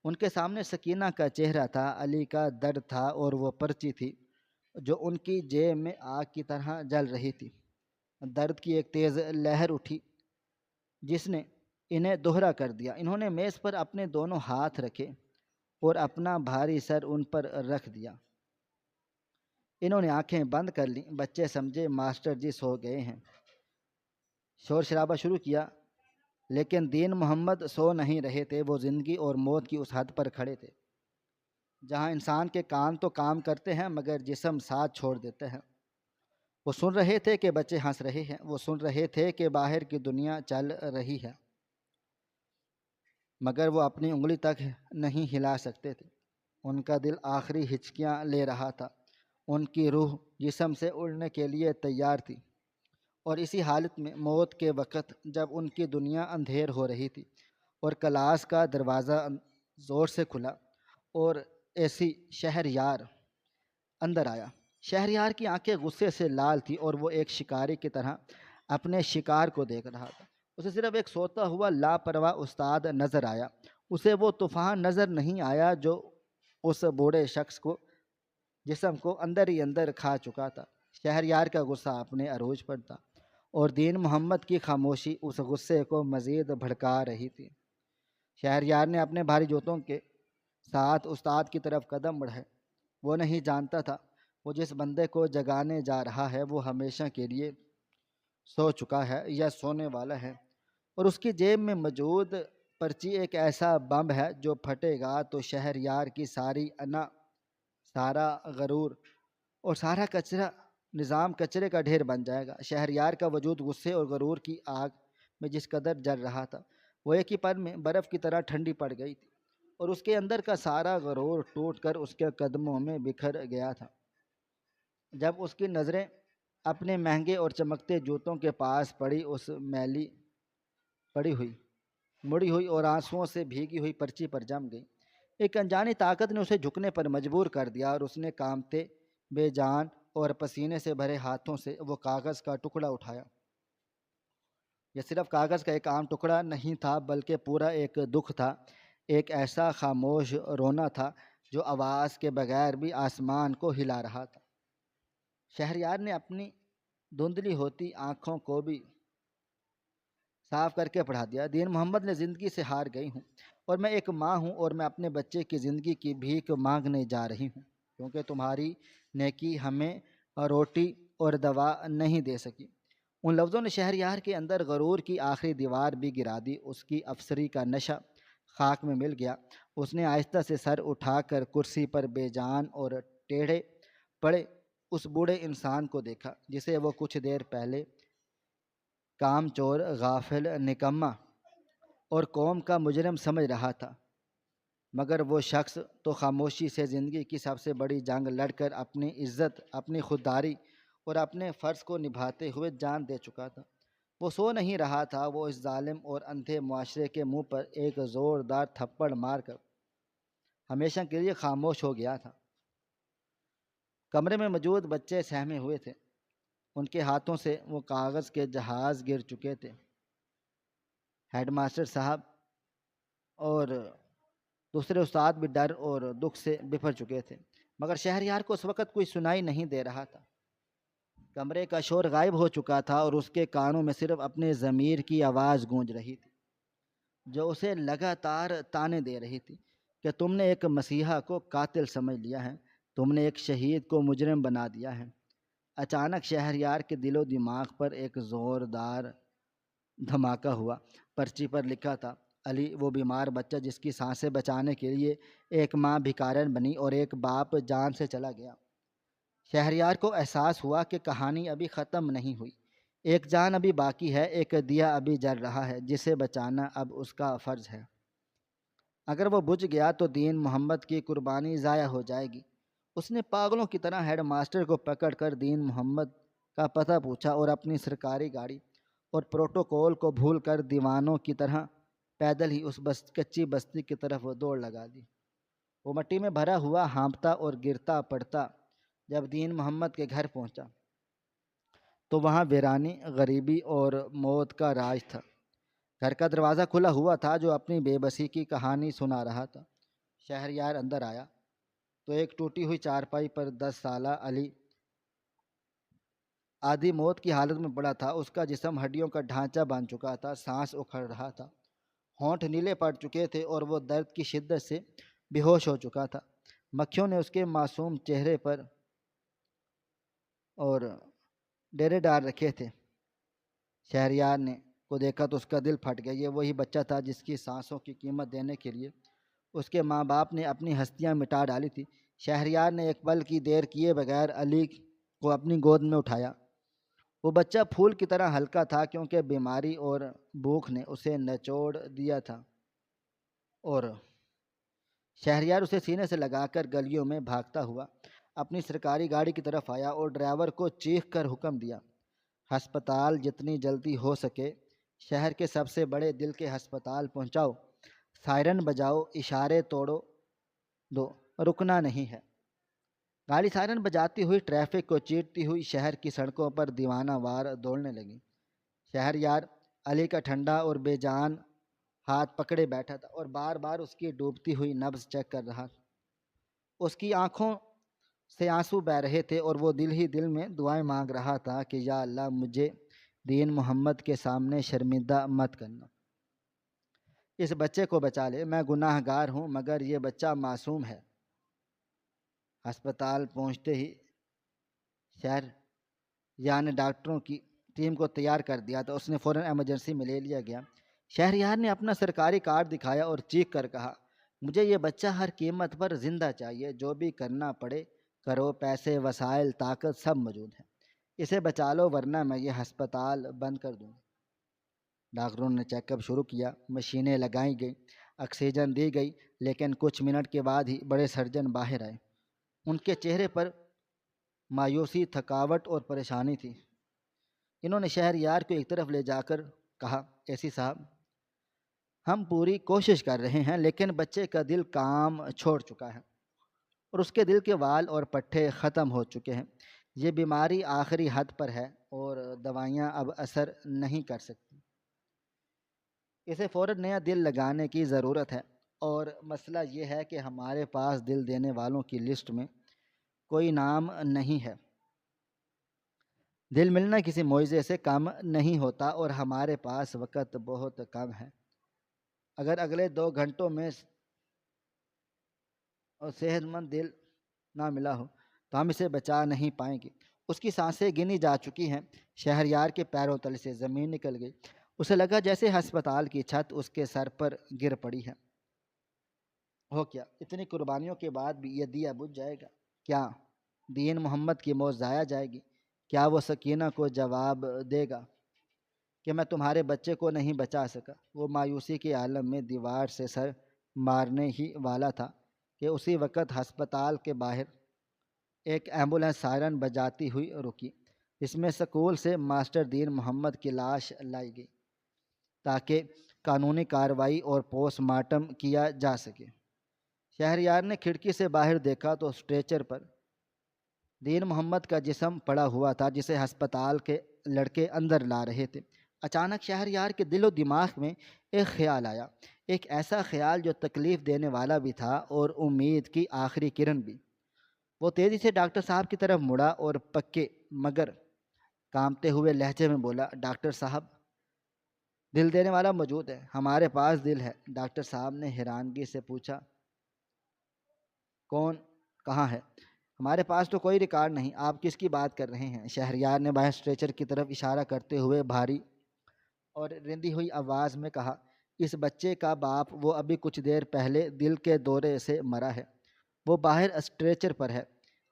ان کے سامنے سکینہ کا چہرہ تھا، علی کا درد تھا اور وہ پرچی تھی جو ان کی جیب میں آگ کی طرح جل رہی تھی۔ درد کی ایک تیز لہر اٹھی جس نے انہیں دوہرا کر دیا۔ انہوں نے میز پر اپنے دونوں ہاتھ رکھے اور اپنا بھاری سر ان پر رکھ دیا۔ انہوں نے آنکھیں بند کر لیں۔ بچے سمجھے ماسٹر جی سو گئے ہیں، شور شرابہ شروع کیا، لیکن دین محمد سو نہیں رہے تھے۔ وہ زندگی اور موت کی اس حد پر کھڑے تھے جہاں انسان کے کان تو کام کرتے ہیں مگر جسم ساتھ چھوڑ دیتے ہیں۔ وہ سن رہے تھے کہ بچے ہنس رہے ہیں، وہ سن رہے تھے کہ باہر کی دنیا چل رہی ہے، مگر وہ اپنی انگلی تک نہیں ہلا سکتے تھے۔ ان کا دل آخری ہچکیاں لے رہا تھا، ان کی روح جسم سے اڑنے کے لیے تیار تھی۔ اور اسی حالت میں موت کے وقت جب ان کی دنیا اندھیر ہو رہی تھی اور کلاس کا دروازہ زور سے کھلا اور ایسی شہریار اندر آیا۔ شہریار کی آنکھیں غصے سے لال تھی اور وہ ایک شکاری کی طرح اپنے شکار کو دیکھ رہا تھا۔ اسے صرف ایک سوتا ہوا لاپرواہ استاد نظر آیا، اسے وہ طوفان نظر نہیں آیا جو اس بوڑھے شخص کو جسم کو اندر ہی اندر کھا چکا تھا۔ شہریار کا غصہ اپنے عروج پر تھا اور دین محمد کی خاموشی اس غصے کو مزید بھڑکا رہی تھی۔ شہریار نے اپنے بھاری جوتوں کے ساتھ استاد کی طرف قدم بڑھائے۔ وہ نہیں جانتا تھا وہ جس بندے کو جگانے جا رہا ہے وہ ہمیشہ کے لیے سو چکا ہے یا سونے والا ہے، اور اس کی جیب میں موجود پرچی ایک ایسا بم ہے جو پھٹے گا تو شہر یار کی ساری انا، سارا غرور اور سارا کچرا نظام کچرے کا ڈھیر بن جائے گا۔ شہریار کا وجود غصے اور غرور کی آگ میں جس قدر جل رہا تھا وہ ایک ہی پل میں برف کی طرح ٹھنڈی پڑ گئی تھی، اور اس کے اندر کا سارا غرور ٹوٹ کر اس کے قدموں میں بکھر گیا تھا۔ جب اس کی نظریں اپنے مہنگے اور چمکتے جوتوں کے پاس پڑی، اس میلی پڑی ہوئی مڑی ہوئی اور آنسوؤں سے بھیگی ہوئی پرچی پر جم گئی، ایک انجانی طاقت نے اسے جھکنے پر مجبور کر دیا، اور اس نے کامتے بے جان اور پسینے سے بھرے ہاتھوں سے وہ کاغذ کا ٹکڑا اٹھایا۔ یہ صرف کاغذ کا ایک عام ٹکڑا نہیں تھا بلکہ پورا ایک دکھ تھا، ایک ایسا خاموش رونا تھا جو آواز کے بغیر بھی آسمان کو ہلا رہا تھا۔ شہریار نے اپنی دھندلی ہوتی آنکھوں کو بھی صاف کر کے پڑھا دیا، دین محمد نے زندگی سے ہار گئی ہوں، اور میں ایک ماں ہوں، اور میں اپنے بچے کی زندگی کی بھیک مانگنے جا رہی ہوں، کیونکہ تمہاری نیکی ہمیں روٹی اور دوا نہیں دے سکی۔ ان لفظوں نے شہریار کے اندر غرور کی آخری دیوار بھی گرا دی، اس کی افسری کا نشہ خاک میں مل گیا۔ اس نے آہستہ سے سر اٹھا کر کرسی پر بے جان اور ٹیڑھے پڑے اس بوڑھے انسان کو دیکھا جسے وہ کچھ دیر پہلے کام چور، غافل، نکما اور قوم کا مجرم سمجھ رہا تھا، مگر وہ شخص تو خاموشی سے زندگی کی سب سے بڑی جنگ لڑ کر اپنی عزت، اپنی خودداری اور اپنے فرض کو نبھاتے ہوئے جان دے چکا تھا۔ وہ سو نہیں رہا تھا، وہ اس ظالم اور اندھے معاشرے کے منہ پر ایک زوردار تھپڑ مار کر ہمیشہ کے لیے خاموش ہو گیا تھا۔ کمرے میں موجود بچے سہمے ہوئے تھے، ان کے ہاتھوں سے وہ کاغذ کے جہاز گر چکے تھے۔ ہیڈ ماسٹر صاحب اور دوسرے استاد بھی ڈر اور دکھ سے بفر چکے تھے، مگر شہریار کو اس وقت کوئی سنائی نہیں دے رہا تھا۔ کمرے کا شور غائب ہو چکا تھا اور اس کے کانوں میں صرف اپنے ضمیر کی آواز گونج رہی تھی جو اسے لگاتار تانے دے رہی تھی کہ تم نے ایک مسیحا کو قاتل سمجھ لیا ہے، تم نے ایک شہید کو مجرم بنا دیا ہے۔ اچانک شہریار کے دل و دماغ پر ایک زوردار دھماکہ ہوا۔ پرچی پر لکھا تھا، علی وہ بیمار بچہ جس کی سانسیں بچانے کے لیے ایک ماں بھکارن بنی اور ایک باپ جان سے چلا گیا۔ شہریار کو احساس ہوا کہ کہانی ابھی ختم نہیں ہوئی، ایک جان ابھی باقی ہے، ایک دیا ابھی جل رہا ہے جسے بچانا اب اس کا فرض ہے۔ اگر وہ بجھ گیا تو دین محمد کی قربانی ضائع ہو جائے گی۔ اس نے پاگلوں کی طرح ہیڈ ماسٹر کو پکڑ کر دین محمد کا پتہ پوچھا اور اپنی سرکاری گاڑی اور پروٹوکول کو بھول کر دیوانوں کی طرح پیدل ہی اس کچی بستی کی طرف دوڑ لگا دی۔ وہ مٹی میں بھرا ہوا ہانپتا اور گرتا پڑتا جب دین محمد کے گھر پہنچا تو وہاں ویرانی، غریبی اور موت کا راج تھا۔ گھر کا دروازہ کھلا ہوا تھا جو اپنی بے بسی کی کہانی سنا رہا تھا۔ شہریار اندر آیا تو ایک ٹوٹی ہوئی چارپائی پر 10 سالہ علی آدھی موت کی حالت میں پڑا تھا۔ اس کا جسم ہڈیوں کا ڈھانچہ بن چکا تھا، سانس اکھڑ رہا تھا، ہونٹ نیلے پڑ چکے تھے اور وہ درد کی شدت سے بے ہوش ہو چکا تھا۔ مکھیوں نے اس کے معصوم چہرے پر اور ڈیرے ڈال رکھے تھے۔ شہریار نے کو دیکھا تو اس کا دل پھٹ گیا۔ یہ وہی بچہ تھا جس کی سانسوں کی قیمت دینے کے لیے اس کے ماں باپ نے اپنی ہستیاں مٹا ڈالی تھی۔ شہریار نے ایک پل کی دیر کیے بغیر علی کو اپنی گود میں اٹھایا۔ وہ بچہ پھول کی طرح ہلکا تھا کیونکہ بیماری اور بھوک نے اسے نچوڑ دیا تھا، اور شہریار اسے سینے سے لگا کر گلیوں میں بھاگتا ہوا اپنی سرکاری گاڑی کی طرف آیا اور ڈرائیور کو چیخ کر حکم دیا، ہسپتال جتنی جلدی ہو سکے شہر کے سب سے بڑے دل کے ہسپتال پہنچاؤ، سائرن بجاؤ، اشارے توڑو دو، رکنا نہیں ہے۔ گاڑی سائرن بجاتی ہوئی ٹریفک کو چیرتی ہوئی شہر کی سڑکوں پر دیوانہ وار دوڑنے لگی۔ شہریار علی کا ٹھنڈا اور بے جان ہاتھ پکڑے بیٹھا تھا اور بار بار اس کی ڈوبتی ہوئی نبض چیک کر رہا تھا۔ اس کی آنکھوں سے آنسو بہہ رہے تھے اور وہ دل ہی دل میں دعائیں مانگ رہا تھا کہ یا اللہ مجھے دین محمد کے سامنے شرمندہ مت کرنا، اس بچے کو بچا لے، میں گناہ گار ہوں مگر یہ بچہ معصوم ہے۔ ہسپتال پہنچتے ہی شہر یار نے ڈاکٹروں کی ٹیم کو تیار کر دیا تو اس نے فوراً ایمرجنسی میں لے لیا گیا۔ شہریار نے اپنا سرکاری کارڈ دکھایا اور چیخ کر کہا، مجھے یہ بچہ ہر قیمت پر زندہ چاہیے، جو بھی کرنا پڑے کرو، پیسے، وسائل، طاقت سب موجود ہیں، اسے بچا لو ورنہ میں یہ ہسپتال بند کر دوں۔ ڈاکٹروں نے چیک اپ شروع کیا، مشینیں لگائی گئیں، آکسیجن دی گئی، لیکن کچھ منٹ کے بعد ہی بڑے سرجن باہر آئے۔ ان کے چہرے پر مایوسی، تھکاوٹ اور پریشانی تھی۔ انہوں نے شہریار کو ایک طرف لے جا کر کہا، ایسی صاحب، ہم پوری کوشش کر رہے ہیں لیکن بچے کا دل کام چھوڑ چکا ہے اور اس کے دل کے وال اور پٹھے ختم ہو چکے ہیں۔ یہ بیماری آخری حد پر ہے اور دوائیاں اب اثر نہیں کر سکتی۔ اسے فوراً نیا دل لگانے کی ضرورت ہے، اور مسئلہ یہ ہے کہ ہمارے پاس دل دینے والوں کی لسٹ میں کوئی نام نہیں ہے۔ دل ملنا کسی معجزے سے کم نہیں ہوتا اور ہمارے پاس وقت بہت کم ہے۔ اگر اگلے 2 گھنٹوں میں صحت مند دل نہ ملا ہو تو ہم اسے بچا نہیں پائیں گے۔ اس کی سانسیں گنی جا چکی ہیں۔ شہریار کے پیروں تلے سے زمین نکل گئی۔ اسے لگا جیسے ہسپتال کی چھت اس کے سر پر گر پڑی ہے۔ ہو کیا اتنی قربانیوں کے بعد بھی یہ دیا بجھ جائے گا؟ کیا دین محمد کی موت ضائع جائے گی؟ کیا وہ سکینہ کو جواب دے گا کہ میں تمہارے بچے کو نہیں بچا سکا؟ وہ مایوسی کے عالم میں دیوار سے سر مارنے ہی والا تھا کہ اسی وقت ہسپتال کے باہر ایک ایمبولینس سائرن بجاتی ہوئی رکی، جس میں سکول سے ماسٹر دین محمد کی لاش لائی گئی تاکہ قانونی کارروائی اور پوسٹ مارٹم کیا جا سکے۔ شہریار نے کھڑکی سے باہر دیکھا تو اسٹریچر پر دین محمد کا جسم پڑا ہوا تھا، جسے ہسپتال کے لڑکے اندر لا رہے تھے۔ اچانک شہریار کے دل و دماغ میں ایک خیال آیا، ایک ایسا خیال جو تکلیف دینے والا بھی تھا اور امید کی آخری کرن بھی۔ وہ تیزی سے ڈاکٹر صاحب کی طرف مڑا اور پکے مگر کانپتے ہوئے لہجے میں بولا، ڈاکٹر صاحب، دل دینے والا موجود ہے، ہمارے پاس دل ہے۔ ڈاکٹر صاحب نے حیرانگی سے پوچھا، کون؟ کہاں ہے؟ ہمارے پاس تو کوئی ریکارڈ نہیں، آپ کس کی بات کر رہے ہیں؟ شہریار نے باہر اسٹریچر کی طرف اشارہ کرتے ہوئے بھاری اور رندی ہوئی آواز میں کہا، اس بچے کا باپ، وہ ابھی کچھ دیر پہلے دل کے دورے سے مرا ہے، وہ باہر اسٹریچر پر ہے۔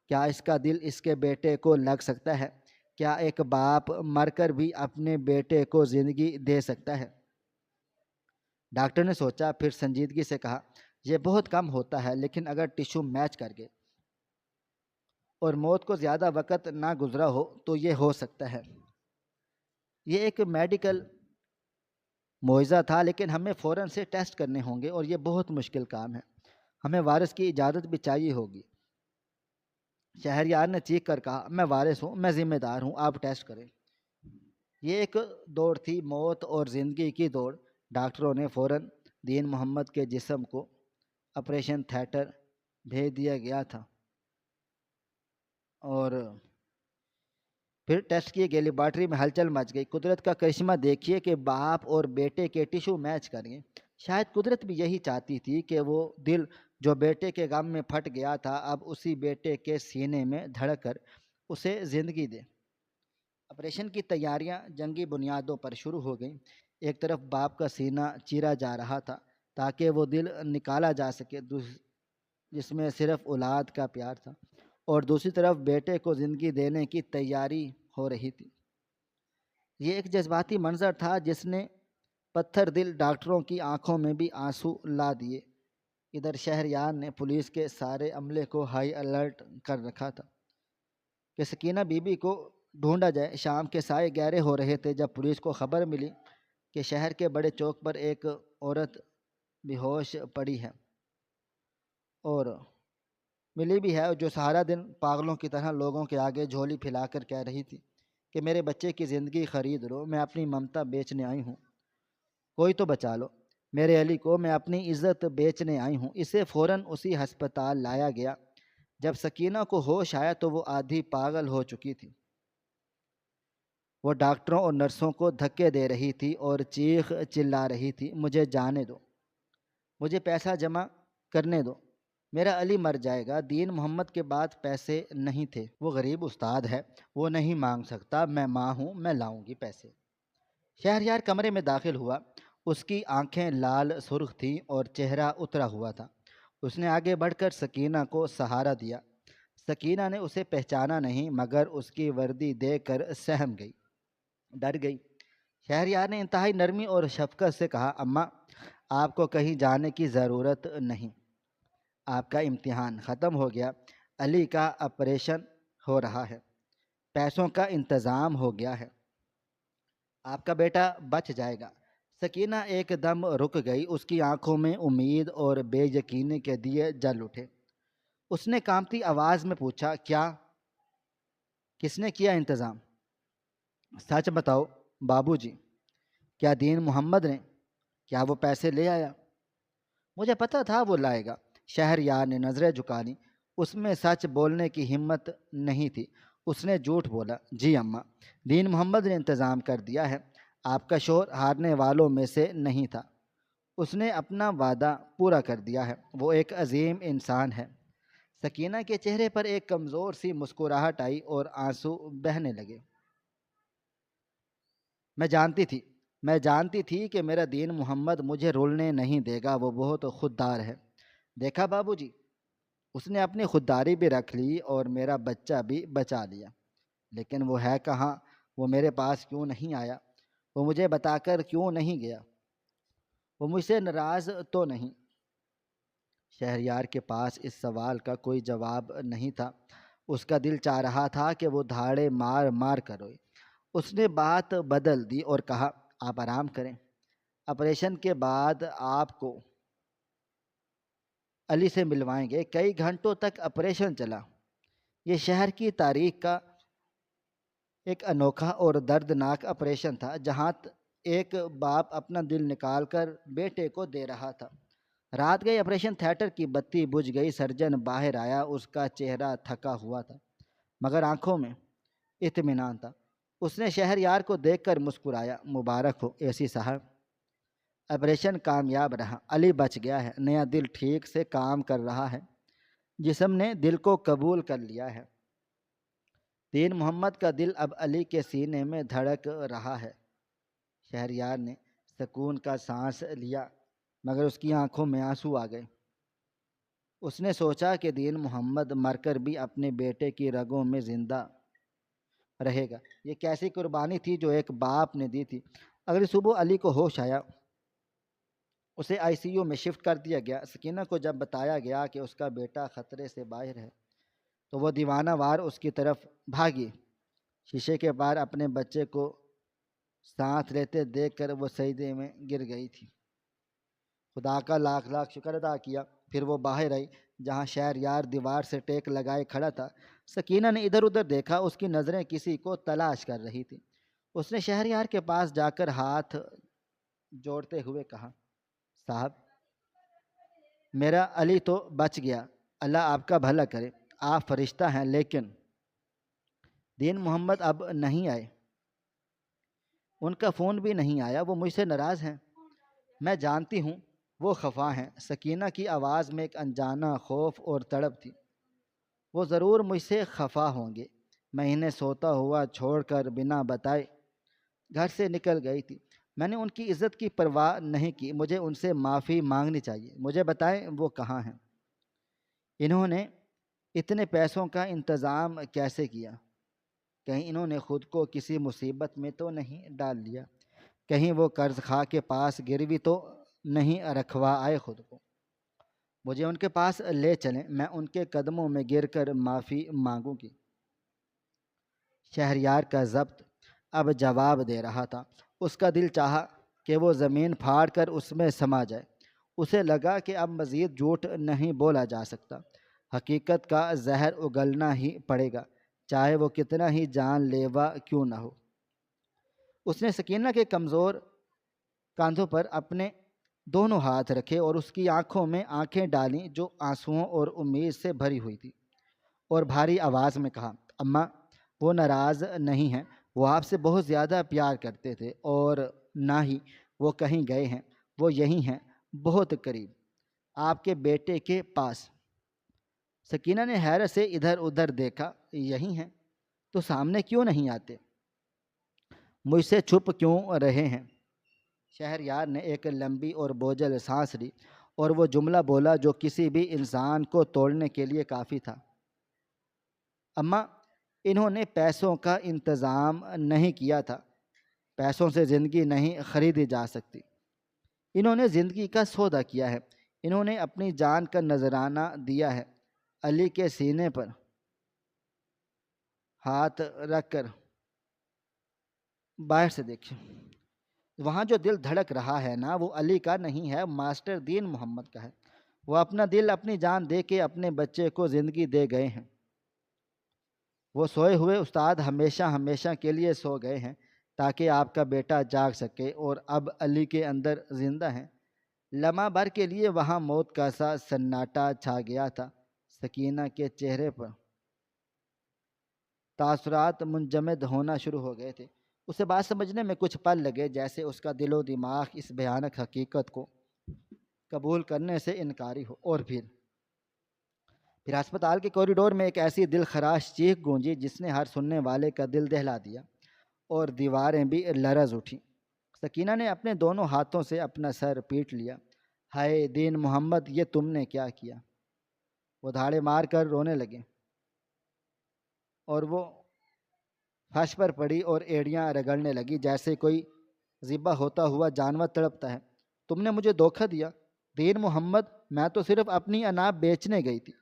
کیا اس کا دل اس کے بیٹے کو لگ سکتا ہے؟ کیا ایک باپ مر کر بھی اپنے بیٹے کو زندگی دے سکتا ہے؟ ڈاکٹر نے سوچا، پھر سنجیدگی سے کہا، یہ بہت کم ہوتا ہے، لیکن اگر ٹیشو میچ کر گئے اور موت کو زیادہ وقت نہ گزرا ہو تو یہ ہو سکتا ہے۔ یہ ایک میڈیکل معجزہ تھا، لیکن ہمیں فوراً سے ٹیسٹ کرنے ہوں گے اور یہ بہت مشکل کام ہے۔ ہمیں وارث کی اجازت بھی چاہیے ہوگی۔ شہریار نے چیخ کر کہا، میں وارث ہوں، میں ذمہ دار ہوں، آپ ٹیسٹ کریں۔ یہ ایک دوڑ تھی، موت اور زندگی کی دوڑ۔ ڈاکٹروں نے فوراً دین محمد کے جسم کو آپریشن تھیٹر بھیج دیا گیا تھا اور پھر ٹیسٹ کیے گئے۔ لیبارٹری میں ہلچل مچ گئی۔ قدرت کا کرشمہ دیکھیے کہ باپ اور بیٹے کے ٹیشو میچ کر گئے۔ شاید قدرت بھی یہی چاہتی تھی کہ وہ دل جو بیٹے کے غم میں پھٹ گیا تھا اب اسی بیٹے کے سینے میں دھڑک کر اسے زندگی دے۔ آپریشن کی تیاریاں جنگی بنیادوں پر شروع ہو گئیں۔ ایک طرف باپ کا سینہ چیرا جا رہا تھا تاکہ وہ دل نکالا جا سکے جس میں صرف اولاد کا پیار تھا، اور دوسری طرف بیٹے کو زندگی دینے کی تیاری ہو رہی تھی۔ یہ ایک جذباتی منظر تھا جس نے پتھر دل ڈاکٹروں کی آنکھوں میں بھی آنسو لا دیے۔ ادھر شہریار نے پولیس کے سارے عملے کو ہائی الرٹ کر رکھا تھا کہ سکینہ بی بی کو ڈھونڈا جائے۔ شام کے سائے گہرے ہو رہے تھے جب پولیس کو خبر ملی کہ شہر کے بڑے چوک پر ایک عورت بے ہوش پڑی ہے، اور ملی بھی ہے، جو سارا دن پاگلوں کی طرح لوگوں کے آگے جھولی پھیلا کر کہہ رہی تھی کہ میرے بچے کی زندگی خرید لو، میں اپنی ممتا بیچنے آئی ہوں، کوئی تو بچا لو میرے علی کو، میں اپنی عزت بیچنے آئی ہوں۔ اسے فوراً اسی ہسپتال لایا گیا۔ جب سکینہ کو ہوش آیا تو وہ آدھی پاگل ہو چکی تھی۔ وہ ڈاکٹروں اور نرسوں کو دھکے دے رہی تھی اور چیخ چلا رہی تھی، مجھے جانے دو، مجھے پیسہ جمع کرنے دو، میرا علی مر جائے گا۔ دین محمد کے بعد پیسے نہیں تھے، وہ غریب استاد ہے، وہ نہیں مانگ سکتا، میں ماں ہوں، میں لاؤں گی پیسے۔ شہریار کمرے میں داخل ہوا۔ اس کی آنکھیں لال سرخ تھیں اور چہرہ اترا ہوا تھا۔ اس نے آگے بڑھ کر سکینہ کو سہارا دیا۔ سکینہ نے اسے پہچانا نہیں، مگر اس کی وردی دیکھ کر سہم گئی، ڈر گئی۔ شہریار نے انتہائی نرمی اور شفقت سے کہا، اماں، آپ کو کہیں جانے کی ضرورت نہیں، آپ کا امتحان ختم ہو گیا، علی کا آپریشن ہو رہا ہے، پیسوں کا انتظام ہو گیا ہے، آپ کا بیٹا بچ جائے گا۔ سکینہ ایک دم رک گئی، اس کی آنکھوں میں امید اور بے یقینی کے دیے جل اٹھے۔ اس نے کانپتی آواز میں پوچھا، کیا؟ کس نے کیا انتظام؟ سچ بتاؤ بابو جی، کیا دین محمد نے؟ کیا وہ پیسے لے آیا؟ مجھے پتہ تھا وہ لائے گا۔ شہریار نے نظریں جھکا لیں، اس میں سچ بولنے کی ہمت نہیں تھی۔ اس نے جھوٹ بولا، جی اماں، دین محمد نے انتظام کر دیا ہے، آپ کا شوہر ہارنے والوں میں سے نہیں تھا، اس نے اپنا وعدہ پورا کر دیا ہے، وہ ایک عظیم انسان ہے۔ سکینہ کے چہرے پر ایک کمزور سی مسکراہٹ آئی اور آنسو بہنے لگے۔ میں جانتی تھی میں جانتی تھی کہ میرا دین محمد مجھے رولنے نہیں دے گا، وہ بہت خوددار ہے۔ دیکھا بابو جی، اس نے اپنی خودداری بھی رکھ لی اور میرا بچہ بھی بچا لیا، لیکن وہ ہے کہاں؟ وہ میرے پاس کیوں نہیں آیا؟ وہ مجھے بتا کر کیوں نہیں گیا؟ وہ مجھ سے ناراض تو نہیں؟ شہریار کے پاس اس سوال کا کوئی جواب نہیں تھا۔ اس کا دل چاہ رہا تھا کہ وہ دھاڑے مار مار کر روئے۔ اس نے بات بدل دی اور کہا، آپ آرام کریں، آپریشن کے بعد آپ کو علی سے ملوائیں گے۔ کئی گھنٹوں تک آپریشن چلا۔ یہ شہر کی تاریخ کا ایک انوکھا اور دردناک آپریشن تھا، جہاں ایک باپ اپنا دل نکال کر بیٹے کو دے رہا تھا۔ رات گئی، آپریشن تھیٹر کی بتی بجھ گئی، سرجن باہر آیا، اس کا چہرہ تھکا ہوا تھا، مگر آنکھوں میں اطمینان تھا۔ اس نے شہریار کو دیکھ کر مسکرایا، مبارک ہو اے سی صاحب، آپریشن کامیاب رہا، علی بچ گیا ہے، نیا دل ٹھیک سے کام کر رہا ہے، جسم نے دل کو قبول کر لیا ہے۔ دین محمد کا دل اب علی کے سینے میں دھڑک رہا ہے۔ شہریار نے سکون کا سانس لیا، مگر اس کی آنکھوں میں آنسو آ گئے۔ اس نے سوچا کہ دین محمد مر کر بھی اپنے بیٹے کی رگوں میں زندہ رہے گا۔ یہ کیسی قربانی تھی جو ایک باپ نے دی تھی۔ اگلی صبح علی کو ہوش آیا، اسے ICU میں شفٹ کر دیا گیا۔ سکینہ کو جب بتایا گیا کہ اس کا بیٹا خطرے سے باہر ہے تو وہ دیوانہ وار اس کی طرف بھاگی۔ شیشے کے پار اپنے بچے کو ساتھ لیتے دیکھ کر وہ سجدے میں گر گئی تھی، خدا کا لاکھ لاکھ شکر ادا کیا۔ پھر وہ باہر آئی، جہاں شہریار دیوار سے ٹیک لگائے کھڑا تھا۔ سکینہ نے ادھر ادھر دیکھا، اس کی نظریں کسی کو تلاش کر رہی تھیں۔ اس نے شہریار کے پاس جا کر ہاتھ جوڑتے ہوئے کہا، صاحب، میرا علی تو بچ گیا، اللہ آپ کا بھلا کرے، آپ فرشتہ ہیں، لیکن دین محمد اب نہیں آئے، ان کا فون بھی نہیں آیا، وہ مجھ سے ناراض ہیں۔ میں جانتی ہوں وہ خفا ہیں۔ سکینہ کی آواز میں ایک انجانا خوف اور تڑپ تھی۔ وہ ضرور مجھ سے خفا ہوں گے، میں انہیں سوتا ہوا چھوڑ کر بنا بتائے گھر سے نکل گئی تھی، میں نے ان کی عزت کی پرواہ نہیں کی، مجھے ان سے معافی مانگنی چاہیے، مجھے بتائیں وہ کہاں ہیں؟ انہوں نے اتنے پیسوں کا انتظام کیسے کیا؟ کہیں انہوں نے خود کو کسی مصیبت میں تو نہیں ڈال لیا؟ کہیں وہ قرض خواہ کے پاس گروی تو نہیں رکھوا آئے خود کو؟ مجھے ان کے پاس لے چلیں، میں ان کے قدموں میں گر کر معافی مانگوں گی۔ شہریار کا ضبط اب جواب دے رہا تھا۔ اس کا دل چاہا کہ وہ زمین پھاڑ کر اس میں سما جائے۔ اسے لگا کہ اب مزید جھوٹ نہیں بولا جا سکتا، حقیقت کا زہر اگلنا ہی پڑے گا، چاہے وہ کتنا ہی جان لیوا کیوں نہ ہو۔ اس نے سکینہ کے کمزور کاندھوں پر اپنے دونوں ہاتھ رکھے اور اس کی آنکھوں میں آنکھیں ڈالیں جو آنسوؤں اور امید سے بھری ہوئی تھی، اور بھاری آواز میں کہا، اماں، وہ ناراض نہیں ہیں، وہ آپ سے بہت زیادہ پیار کرتے تھے، اور نہ ہی وہ کہیں گئے ہیں، وہ یہی ہیں، بہت قریب، آپ کے بیٹے کے پاس۔ سکینہ نے حیرت سے ادھر ادھر دیکھا، یہی ہیں تو سامنے کیوں نہیں آتے؟ مجھ سے چھپ کیوں رہے ہیں؟ شہریار نے ایک لمبی اور بوجھل سانس لی اور وہ جملہ بولا جو کسی بھی انسان کو توڑنے کے لیے کافی تھا۔ اماں، انہوں نے پیسوں کا انتظام نہیں کیا تھا۔ پیسوں سے زندگی نہیں خریدی جا سکتی۔ انہوں نے زندگی کا سودا کیا ہے۔ انہوں نے اپنی جان کا نذرانہ دیا ہے۔ علی کے سینے پر ہاتھ رکھ کر باہر سے دیکھیں، وہاں جو دل دھڑک رہا ہے نا، وہ علی کا نہیں ہے، ماسٹر دین محمد کا ہے۔ وہ اپنا دل، اپنی جان دے کے اپنے بچے کو زندگی دے گئے ہیں۔ وہ سوئے ہوئے استاد ہمیشہ ہمیشہ کے لیے سو گئے ہیں تاکہ آپ کا بیٹا جاگ سکے، اور اب علی کے اندر زندہ ہیں۔ لمحہ بھر کے لیے وہاں موت کا سا سناٹا چھا گیا تھا۔ سکینہ کے چہرے پر تاثرات منجمد ہونا شروع ہو گئے تھے۔ اسے بات سمجھنے میں کچھ پل لگے، جیسے اس کا دل و دماغ اس بھیانک حقیقت کو قبول کرنے سے انکاری ہو۔ اور پھر ہسپتال کے کوریڈور میں ایک ایسی دل خراش چیخ گونجی جس نے ہر سننے والے کا دل دہلا دیا، اور دیواریں بھی لرز اٹھیں۔ سکینہ نے اپنے دونوں ہاتھوں سے اپنا سر پیٹ لیا۔ ہائے دین محمد، یہ تم نے کیا کیا؟ وہ دھاڑے مار کر رونے لگے، اور وہ فرش پر پڑی اور ایڑیاں رگڑنے لگی جیسے کوئی ذبح ہوتا ہوا جانور تڑپتا ہے۔ تم نے مجھے دھوکہ دیا دین محمد، میں تو صرف اپنی انا بیچنے گئی تھی،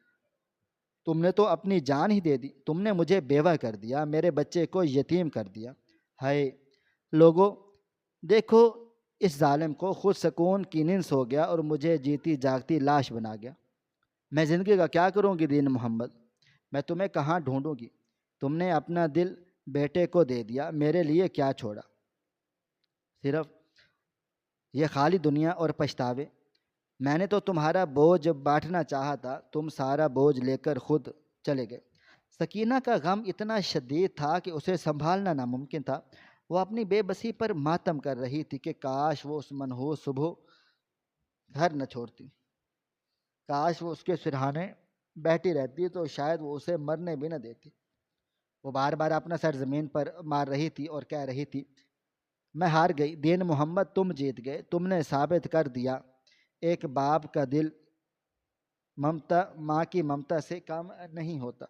تم نے تو اپنی جان ہی دے دی۔ تم نے مجھے بیوہ کر دیا، میرے بچے کو یتیم کر دیا۔ ہائے لوگو، دیکھو اس ظالم کو، خود سکون کی نیند سو گیا اور مجھے جیتی جاگتی لاش بنا گیا۔ میں زندگی کا کیا کروں گی دین محمد؟ میں تمہیں کہاں ڈھونڈوں گی؟ تم نے اپنا دل بیٹے کو دے دیا، میرے لیے کیا چھوڑا؟ صرف یہ خالی دنیا اور پچھتاوے۔ میں نے تو تمہارا بوجھ بانٹنا چاہا تھا، تم سارا بوجھ لے کر خود چلے گئے۔ سکینہ کا غم اتنا شدید تھا کہ اسے سنبھالنا ناممکن تھا۔ وہ اپنی بے بسی پر ماتم کر رہی تھی کہ کاش وہ اس منحوس صبح گھر نہ چھوڑتی، کاش وہ اس کے سرہانے بیٹھی رہتی تو شاید وہ اسے مرنے بھی نہ دیتی۔ وہ بار بار اپنا سر زمین پر مار رہی تھی اور کہہ رہی تھی، میں ہار گئی دین محمد، تم جیت گئے۔ تم نے ثابت کر دیا ایک باپ کا دل ممتا ماں کی ممتا سے کم نہیں ہوتا۔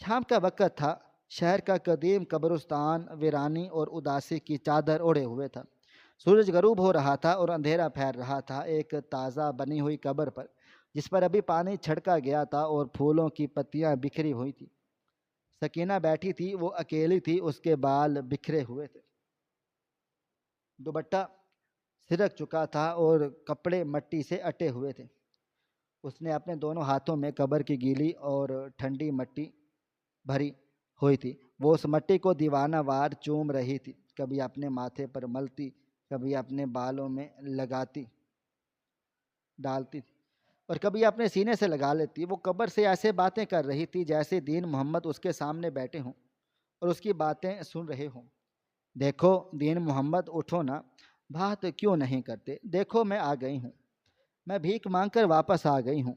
شام کا وقت تھا۔ شہر کا قدیم قبرستان ویرانی اور اداسی کی چادر اوڑھے ہوئے تھا۔ سورج غروب ہو رہا تھا اور اندھیرا پھیل رہا تھا ایک تازہ بنی ہوئی قبر پر، جس پر ابھی پانی چھڑکا گیا تھا اور پھولوں کی پتیاں بکھری ہوئی تھی۔ سکینہ بیٹھی تھی، وہ اکیلی تھی، اس کے بال بکھرے ہوئے تھے، دوپٹہ سرک چکا تھا اور کپڑے مٹی سے اٹے ہوئے تھے۔ اس نے اپنے دونوں ہاتھوں میں قبر کی گیلی اور ٹھنڈی مٹی بھری ہوئی تھی۔ وہ اس مٹی کو دیوانہ وار چوم رہی تھی، کبھی اپنے ماتھے پر ملتی، کبھی اپنے بالوں میں لگاتی ڈالتی تھی، اور کبھی اپنے سینے سے لگا لیتی۔ وہ قبر سے ایسے باتیں کر رہی تھی جیسے دین محمد اس کے سامنے بیٹھے ہوں اور اس کی باتیں سن رہے ہوں۔ دیکھو دین محمد، اٹھو نا، بات کیوں نہیں کرتے؟ دیکھو میں آ گئی ہوں، میں بھیک مانگ کر واپس آ گئی ہوں۔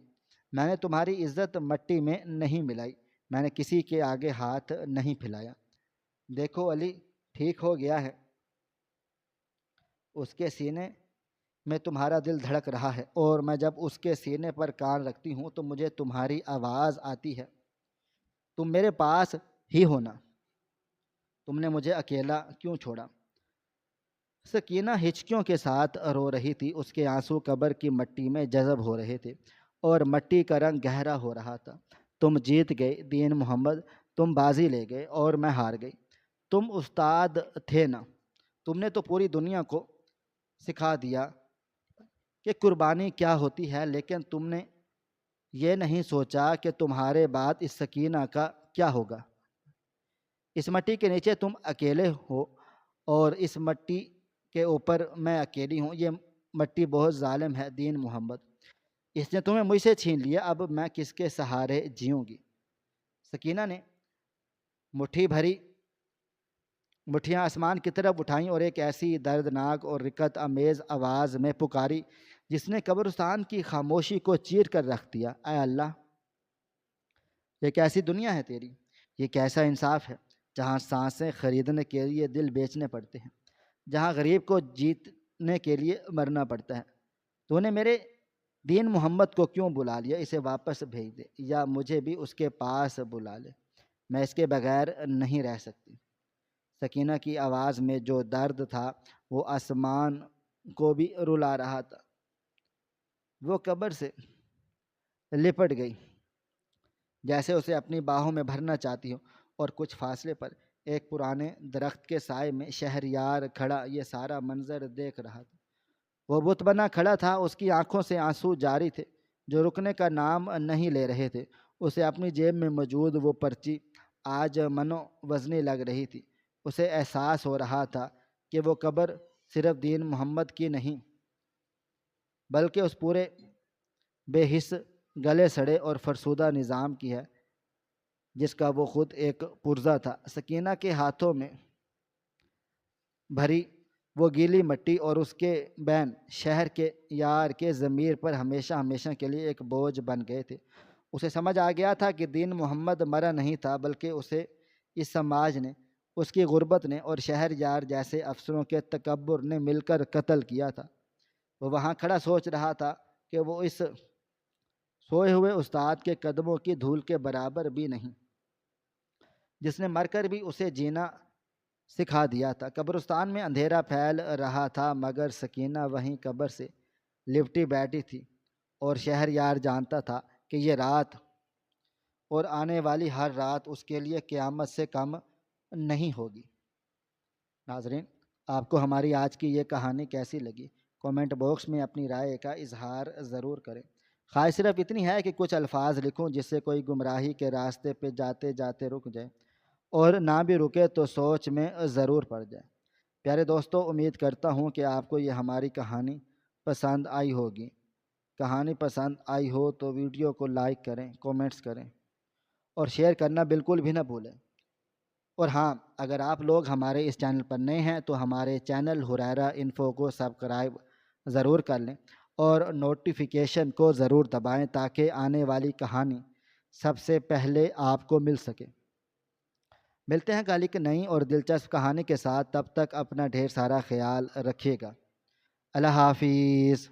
میں نے تمہاری عزت مٹی میں نہیں ملائی، میں نے کسی کے آگے ہاتھ نہیں پھیلایا۔ دیکھو علی ٹھیک ہو گیا ہے، اس کے سینے میں تمہارا دل دھڑک رہا ہے، اور میں جب اس کے سینے پر کان رکھتی ہوں تو مجھے تمہاری آواز آتی ہے۔ تم میرے پاس ہی ہونا، تم نے مجھے اکیلا کیوں چھوڑا؟ سکینہ ہچکیوں کے ساتھ رو رہی تھی، اس کے آنسو قبر کی مٹی میں جذب ہو رہے تھے اور مٹی کا رنگ گہرا ہو رہا تھا۔ تم جیت گئے دین محمد، تم بازی لے گئے اور میں ہار گئی۔ تم استاد تھے نا، تم نے تو پوری دنیا کو سکھا دیا کہ قربانی کیا ہوتی ہے، لیکن تم نے یہ نہیں سوچا کہ تمہارے بعد اس سکینہ کا کیا ہوگا۔ اس مٹی کے نیچے تم اکیلے ہو اور اس مٹی کے اوپر میں اکیلی ہوں۔ یہ مٹی بہت ظالم ہے دین محمد، اس نے تمہیں مجھ سے چھین لیا، اب میں کس کے سہارے جیوں گی؟ سکینہ نے مٹھیاں آسمان کی طرف اٹھائیں اور ایک ایسی دردناک اور رکت امیز آواز میں پکاری جس نے قبرستان کی خاموشی کو چیر کر رکھ دیا، اے اللہ، یہ کیسی دنیا ہے تیری، یہ کیسا انصاف ہے، جہاں سانسیں خریدنے کے لیے دل بیچنے پڑتے ہیں، جہاں غریب کو جیتنے کے لیے مرنا پڑتا ہے۔ تو نے میرے دین محمد کو کیوں بلا لیا؟ اسے واپس بھیج دے یا مجھے بھی اس کے پاس بلا لے، میں اس کے بغیر نہیں رہ سکتی۔ سکینہ کی آواز میں جو درد تھا وہ آسمان کو بھی رلا رہا تھا۔ وہ قبر سے لپٹ گئی جیسے اسے اپنی باہوں میں بھرنا چاہتی ہو، اور کچھ فاصلے پر ایک پرانے درخت کے سائے میں شہریار کھڑا یہ سارا منظر دیکھ رہا تھا۔ وہ بت بنا کھڑا تھا، اس کی آنکھوں سے آنسو جاری تھے جو رکنے کا نام نہیں لے رہے تھے۔ اسے اپنی جیب میں موجود وہ پرچی آج منو وزنی لگ رہی تھی۔ اسے احساس ہو رہا تھا کہ وہ قبر صرف دین محمد کی نہیں بلکہ اس پورے بے حس، گلے سڑے اور فرسودہ نظام کی ہے جس کا وہ خود ایک پرزہ تھا۔ سکینہ کے ہاتھوں میں بھری وہ گیلی مٹی اور اس کے بین شہر کے یار کے ضمیر پر ہمیشہ ہمیشہ کے لیے ایک بوجھ بن گئے تھے۔ اسے سمجھ آ گیا تھا کہ دین محمد مرا نہیں تھا، بلکہ اسے اس سماج نے، اس کی غربت نے اور شہر یار جیسے افسروں کے تکبر نے مل کر قتل کیا تھا۔ وہ وہاں کھڑا سوچ رہا تھا کہ وہ اس سوئے ہوئے استاد کے قدموں کی دھول کے برابر بھی نہیں جس نے مر کر بھی اسے جینا سکھا دیا تھا۔ قبرستان میں اندھیرا پھیل رہا تھا، مگر سکینہ وہیں قبر سے لپٹی بیٹھی تھی، اور شہر یار جانتا تھا کہ یہ رات اور آنے والی ہر رات اس کے لیے قیامت سے کم نہیں ہوگی۔ ناظرین، آپ کو ہماری آج کی یہ کہانی کیسی لگی؟ کومنٹ باکس میں اپنی رائے کا اظہار ضرور کریں۔ خواہش صرف اتنی ہے کہ کچھ الفاظ لکھوں جس سے کوئی گمراہی کے راستے پہ جاتے جاتے رک جائے، اور نہ بھی رکے تو سوچ میں ضرور پڑ جائے۔ پیارے دوستو، امید کرتا ہوں کہ آپ کو یہ ہماری کہانی پسند آئی ہوگی۔ کہانی پسند آئی ہو تو ویڈیو کو لائک کریں، کومنٹس کریں اور شیئر کرنا بالکل بھی نہ بھولیں۔ اور ہاں، اگر آپ لوگ ہمارے اس چینل پر نئے ہیں تو ہمارے چینل ہریرہ انفو کو سبسکرائب ضرور کر لیں اور نوٹیفیکیشن کو ضرور دبائیں تاکہ آنے والی کہانی سب سے پہلے آپ کو مل سکے۔ ملتے ہیں کل ایک نئی اور دلچسپ کہانی کے ساتھ، تب تک اپنا ڈھیر سارا خیال رکھیے گا۔ اللہ حافظ۔